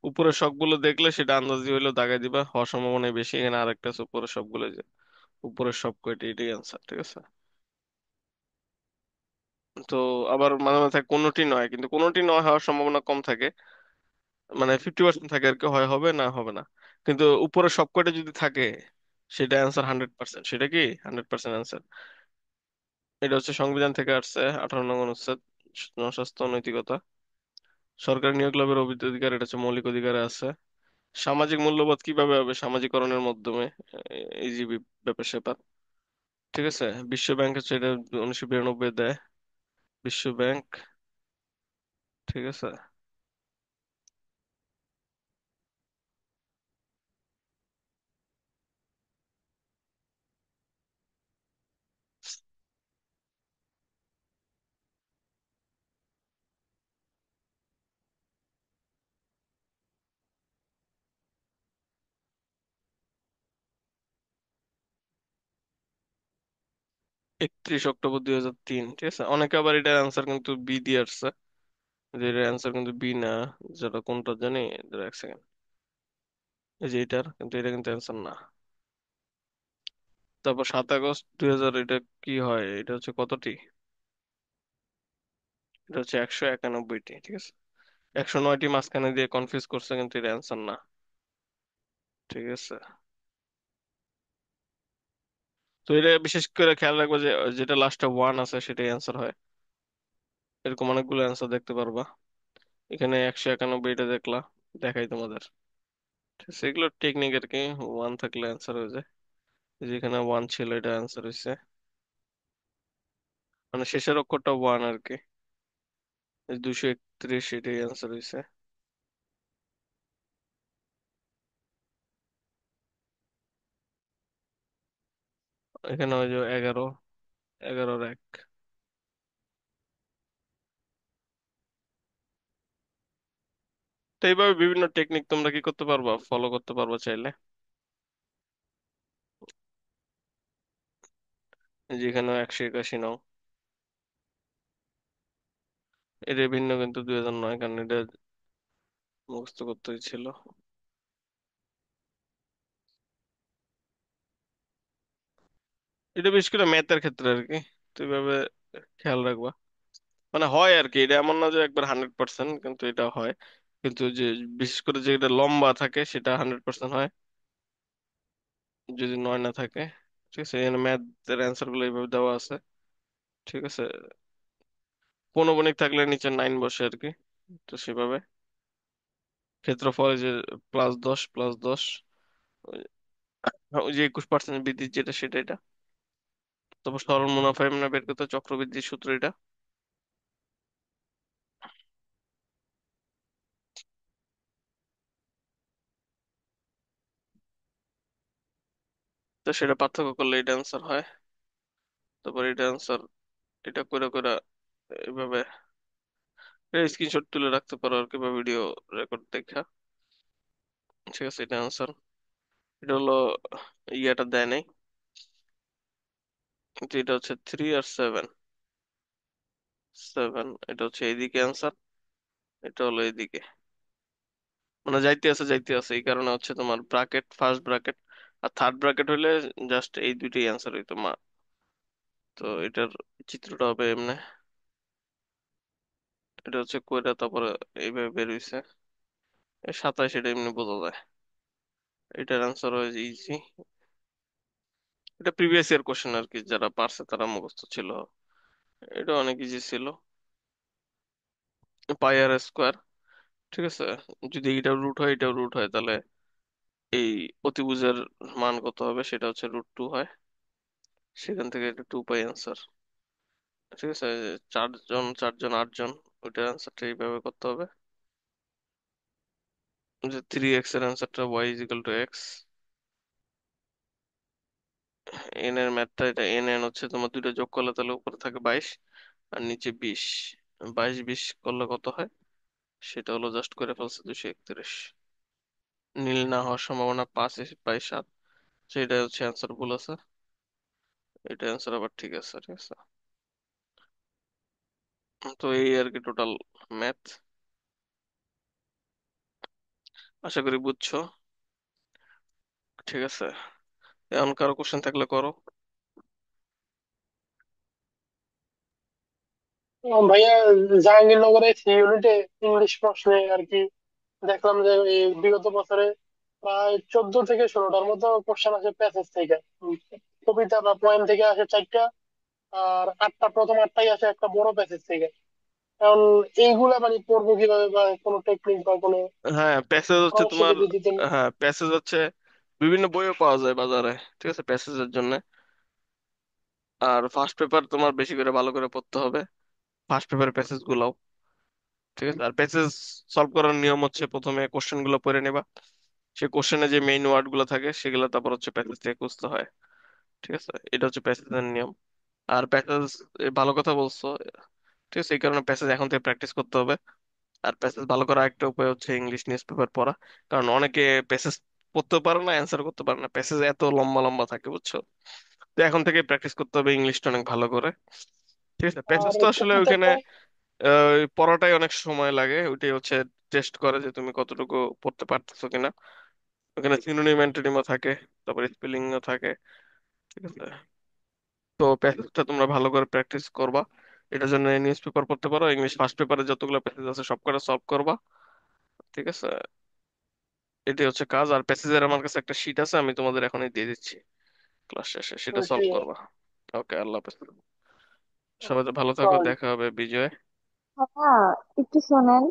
উপরের সবগুলো দেখলে সেটা আন্দাজি হইলেও দাগাই দিবা, হওয়ার সম্ভাবনা বেশি। এখানে আরেকটা আছে উপরের সবগুলো, এই যে উপরের সব কয়টি, এটাই অ্যান্সার, ঠিক আছে। তো আবার মাঝে মাঝে থাকে কোনোটি নয়, কিন্তু কোনোটি নয় হওয়ার সম্ভাবনা কম থাকে, মানে 50% থাকে আর কি, হয় হবে না হবে না। কিন্তু উপরের সব কয়টা যদি থাকে, সেটা অ্যান্সার 100%। সেটা কি 100% অ্যান্সার? এটা হচ্ছে সংবিধান থেকে আসছে, 18 নং অনুচ্ছেদ, জনস্বাস্থ্য ও নৈতিকতা। সরকারি নিয়োগ লাভের অধিকার, এটা হচ্ছে মৌলিক অধিকারে আছে। সামাজিক মূল্যবোধ কিভাবে হবে? সামাজিকরণের মাধ্যমে। এই যে ব্যাপার স্যাপার, ঠিক আছে। বিশ্ব ব্যাংক হচ্ছে এটা 1992 দেয়, বিশ্ব ব্যাংক, ঠিক আছে। 31 অক্টোবর 2003, ঠিক আছে। অনেকে আবার এটার অ্যান্সার কিন্তু বি দিয়ে আসছে, যে এটার অ্যান্সার কিন্তু বি না। যেটা কোনটা জানি, দাঁড়া এক সেকেন্ড। এই যে এটার কিন্তু, এটা কিন্তু অ্যান্সার না। তারপর 7 আগস্ট 2000, এটা কি হয়? এটা হচ্ছে কতটি? এটা হচ্ছে 191টি, ঠিক আছে। 109টি মাঝখানে দিয়ে কনফিউজ করছে, কিন্তু এটা অ্যান্সার না, ঠিক আছে। তো এটা বিশেষ করে খেয়াল রাখবো যে যেটা লাস্টে ওয়ান আছে সেটাই অ্যান্সার হয়। এরকম অনেকগুলো অ্যান্সার দেখতে পারবা। এখানে 191টা দেখলা, দেখাই তোমাদের, ঠিক আছে। এগুলো টেকনিক আর কি। ওয়ান থাকলে অ্যান্সার হয়ে যায়। যেখানে ওয়ান ছিল এটা অ্যান্সার হয়েছে, মানে শেষের অক্ষরটা ওয়ান আর কি। 231, এটাই অ্যান্সার হয়েছে। এখানে ওই যে 11, 11-এর 1। তো এইভাবে বিভিন্ন টেকনিক তোমরা কি করতে পারবা, ফলো করতে পারবা চাইলে। যেখানে 181 নাও, এটা ভিন্ন কিন্তু 2009, কারণ এটা মুখস্থ করতে ছিল। এটা বিশেষ করে ম্যাথের ক্ষেত্রে আর কি, তো এইভাবে খেয়াল রাখবা। মানে হয় আর কি, এটা এমন না যে একবার 100%, কিন্তু এটা হয়। কিন্তু যে বিশেষ করে যেটা লম্বা থাকে সেটা 100% হয়, যদি নয় না থাকে, ঠিক আছে। এখানে ম্যাথের অ্যান্সার গুলো এইভাবে দেওয়া আছে, ঠিক আছে। পৌনঃপুনিক থাকলে নিচে 9 বসে আর কি, তো সেভাবে। ক্ষেত্রফল এই যে +10 +10, ওই ওই যে 21% বৃদ্ধি যেটা, সেটা এটা। তারপর সরল মুনাফা এমনি বের করতে চক্রবৃদ্ধির সূত্র এটা। তো সেটা পার্থক্য করলে এটা অ্যান্সার হয়। তারপর এটা অ্যান্সার, এটা করে করে এইভাবে স্ক্রিনশট তুলে রাখতে পারো আর কি, বা ভিডিও রেকর্ড দেখা, ঠিক আছে। এটা অ্যান্সার। এটা হলো, ইয়াটা দেয় নাই, কিন্তু এটা হচ্ছে 3 আর 7। 7, এটা হচ্ছে এইদিকে অ্যান্সার, এটা হলো এইদিকে। মানে যাইতে আছে যাইতে আছে, এই কারণে হচ্ছে তোমার ব্রাকেট, ফার্স্ট ব্রাকেট আর থার্ড ব্রাকেট হইলে জাস্ট এই দুইটাই অ্যান্সার হইতো মা। তো এটার চিত্রটা হবে এমনি। এটা হচ্ছে কইরা, তারপরে এইভাবে বের হইছে। 27, এটা এমনি বোঝা যায়। এটার অ্যান্সার হয়ে ইজি। এটা প্রিভিয়াস ইয়ার কোশ্চেন আর কি, যারা পারছে তারা মুখস্থ ছিল। এটা অনেক ইজি ছিল। πr², ঠিক আছে। যদি এটা রুট হয়, এটাও রুট হয়, তাহলে এই অতিভুজের মান কত হবে, সেটা হচ্ছে √2 হয়। সেখান থেকে এটা 2π অ্যান্সার, ঠিক আছে। 4 জন 4 জন 8 জন, ওইটার অ্যান্সারটা এইভাবে করতে হবে। যে 3x এর অ্যান্সারটা y = x। n এর ম্যাথটা এটা, n হচ্ছে তোমার দুইটা যোগ করলে তাহলে উপরে থাকে 22, আর নিচে 20। 22 20 করলে কত হয়, সেটা হলো জাস্ট করে ফেলছে 231। নীল না হওয়ার সম্ভাবনা 5/7, সেটা হচ্ছে অ্যান্সার ভুল আছে। এটা অ্যান্সার আবার ঠিক আছে, ঠিক আছে। তো এই আর কি টোটাল ম্যাথ। আশা করি বুঝছো, ঠিক আছে। এখন কারো কোশ্চেন থাকলে করো। ভাইয়া, জাহাঙ্গীরনগরে সি ইউনিটে ইংলিশ প্রশ্নে আর কি দেখলাম যে এই বিগত বছরে প্রায় 14 থেকে 16টার মতো কোশ্চেন আছে প্যাসেজ থেকে। উম, কবিতা বা পোয়েম থেকে আসে 4টা, আর 8টা, প্রথম 8টাই আছে একটা বড় প্যাসেজ থেকে। কারণ এইগুলা মানে পড়বো কিভাবে, বা কোনো টেকনিক বা কোনো হ্যাঁ, প্যাসেজ হচ্ছে পরামর্শ তোমার, যদি দিতেন। হ্যাঁ প্যাসেজ হচ্ছে বিভিন্ন বইও পাওয়া যায় বাজারে, ঠিক আছে, প্যাসেজের জন্য। আর ফার্স্ট পেপার তোমার বেশি করে ভালো করে পড়তে হবে, ফার্স্ট পেপার প্যাসেজ গুলাও, ঠিক আছে। আর প্যাসেজ সলভ করার নিয়ম হচ্ছে প্রথমে কোশ্চেন গুলো পড়ে নেবা, সেই কোশ্চেনে যে মেইন ওয়ার্ড গুলো থাকে সেগুলো তারপর হচ্ছে প্যাসেজ থেকে খুঁজতে হয়, ঠিক আছে। এটা হচ্ছে প্যাসেজের নিয়ম। আর প্যাসেজ, ভালো কথা বলছো, ঠিক আছে। এই কারণে প্যাসেজ এখন থেকে প্র্যাকটিস করতে হবে। আর প্যাসেজ ভালো করার একটা উপায় হচ্ছে ইংলিশ নিউজ পেপার পড়া। কারণ অনেকে প্যাসেজ পড়তে পারে না, অ্যান্সার করতে পারে না, প্যাসেজ এত লম্বা লম্বা থাকে, বুঝছো। তো এখন থেকে প্র্যাকটিস করতে হবে ইংলিশটা অনেক ভালো করে। ঠিক আছে, প্যাসেজ আর তো আসলে ওইখানে চ্যাপ্টারটা? ওই পড়াটাই অনেক সময় লাগে, ওইটাই হচ্ছে টেস্ট করে যে তুমি কতটুকু পড়তে পারতেছো কিনা। ওখানে সিনোনিম অ্যান্টোনিমও থাকে, তারপর স্পেলিংও থাকে। ঠিক আছে, তো প্যাসেজটা তোমরা ভালো করে প্র্যাকটিস করবা। এটার জন্য নিউজ পেপার পড়তে পারো, ইংলিশ ফার্স্ট পেপারে যতগুলো প্যাসেজ আছে সব করে সলভ করবা। ঠিক আছে, এটাই হচ্ছে কাজ। আর প্যাসেজের আমার কাছে একটা শিট আছে, আমি তোমাদের এখনই দিয়ে দিচ্ছি ক্লাস শেষে, সেটা সলভ ঠিক করবা। ওকে, আল্লাহ হাফেজ। সবাই তো ভালো থাকো, আছে। দেখা হবে বিজয়। হ্যাঁ, একটু শোনেন।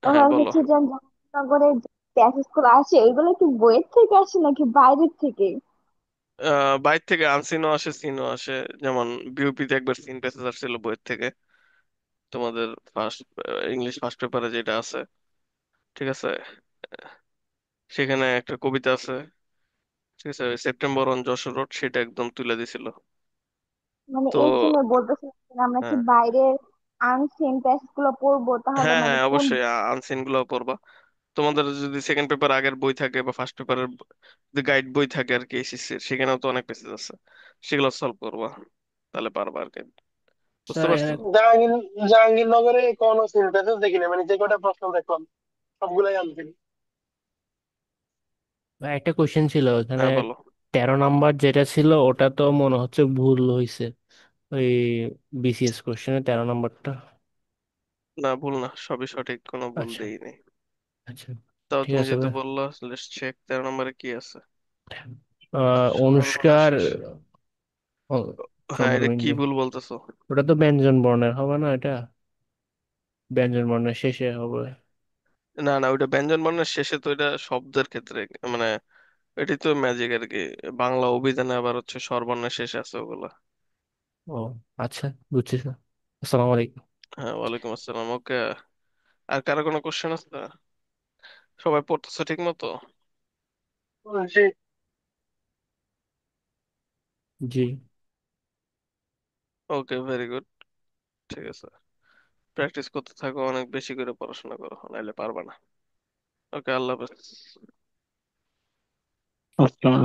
হ্যাঁ ওনার বলো। হচ্ছে যে জাহাঙ্গীরনগরে যে প্যাসেজ গুলো আছে এগুলো কি বইয়ের থেকে আসে নাকি বাইরের থেকে? বাইর থেকে আনসিনও আসে, সিনও আসে। যেমন বিউপিতে একবার সিন প্যাসেজ আসছিল বইয়ের থেকে, তোমাদের ফার্স্ট ইংলিশ ফার্স্ট পেপারে যেটা আছে। ঠিক আছে, সেখানে একটা কবিতা আছে। ঠিক আছে, সেপ্টেম্বর অন যশোর রোড, সেটা একদম তুলে দিছিল। মানে তো এই জন্য বলতেছিলাম আমরা কি হ্যাঁ, বাইরের আনসিন প্যাসেজ গুলো পড়বো তাহলে হ্যাঁ, মানে হ্যাঁ, কোন? অবশ্যই আনসিন গুলো পড়বা। তোমাদের যদি সেকেন্ড পেপার আগের বই থাকে বা ফার্স্ট পেপারের যদি গাইড বই থাকে আর কি এসএসসির, সেখানেও তো অনেক পেসেজ আছে, সেগুলো সলভ করবা, তাহলে পারবা আর কি। বুঝতে স্যার পারছো? এখানে জাহাঙ্গীর জাহাঙ্গীরনগরে কোনো সিনথেসিস দেখিনি, মানে যে কটা প্রশ্ন দেখলাম সবগুলাই আনছিল। একটা কোশ্চেন ছিল এখানে, হ্যাঁ বলো। 13 নাম্বার যেটা ছিল ওটা তো মনে হচ্ছে ভুল হয়েছে, ওই বিসিএস কোশ্চেনে 13 নাম্বারটা। না, ভুল না, সবই সঠিক, কোনো ভুল আচ্ছা, দেইনি। আচ্ছা, তাও ঠিক তুমি আছে যেহেতু ভাই। বললা, লেটস চেক 13 নম্বরে কি আছে। সর্বনাশ অনুষ্কার শেষ। হ্যাঁ, এটা কি চন্দ্রবিন্দু, ভুল বলতেছো? ওটা তো ব্যঞ্জন বর্ণের হবে না এটা? ব্যঞ্জন বর্ণের শেষে হবে। না, না, ওইটা ব্যঞ্জন বর্ণের শেষে, তো এটা শব্দের ক্ষেত্রে, মানে এটাই তো ম্যাজিক আর কি। বাংলা অভিধানে আবার হচ্ছে স্বরবর্ণের শেষে আছে ওগুলা। ও আচ্ছা, বুঝছি স্যার। আসসালামু আলাইকুম। হ্যাঁ, ওয়ালাইকুম আসসালাম। ওকে, আর কারো কোনো কোশ্চেন আছে? সবাই পড়তেছে ঠিক মতো? জি। জি। ওকে, ভেরি গুড। ঠিক আছে, প্র্যাকটিস করতে থাকো, অনেক বেশি করে পড়াশোনা করো, নাইলে পারবা না। ওকে, আল্লাহ হাফেজ। আসসালামু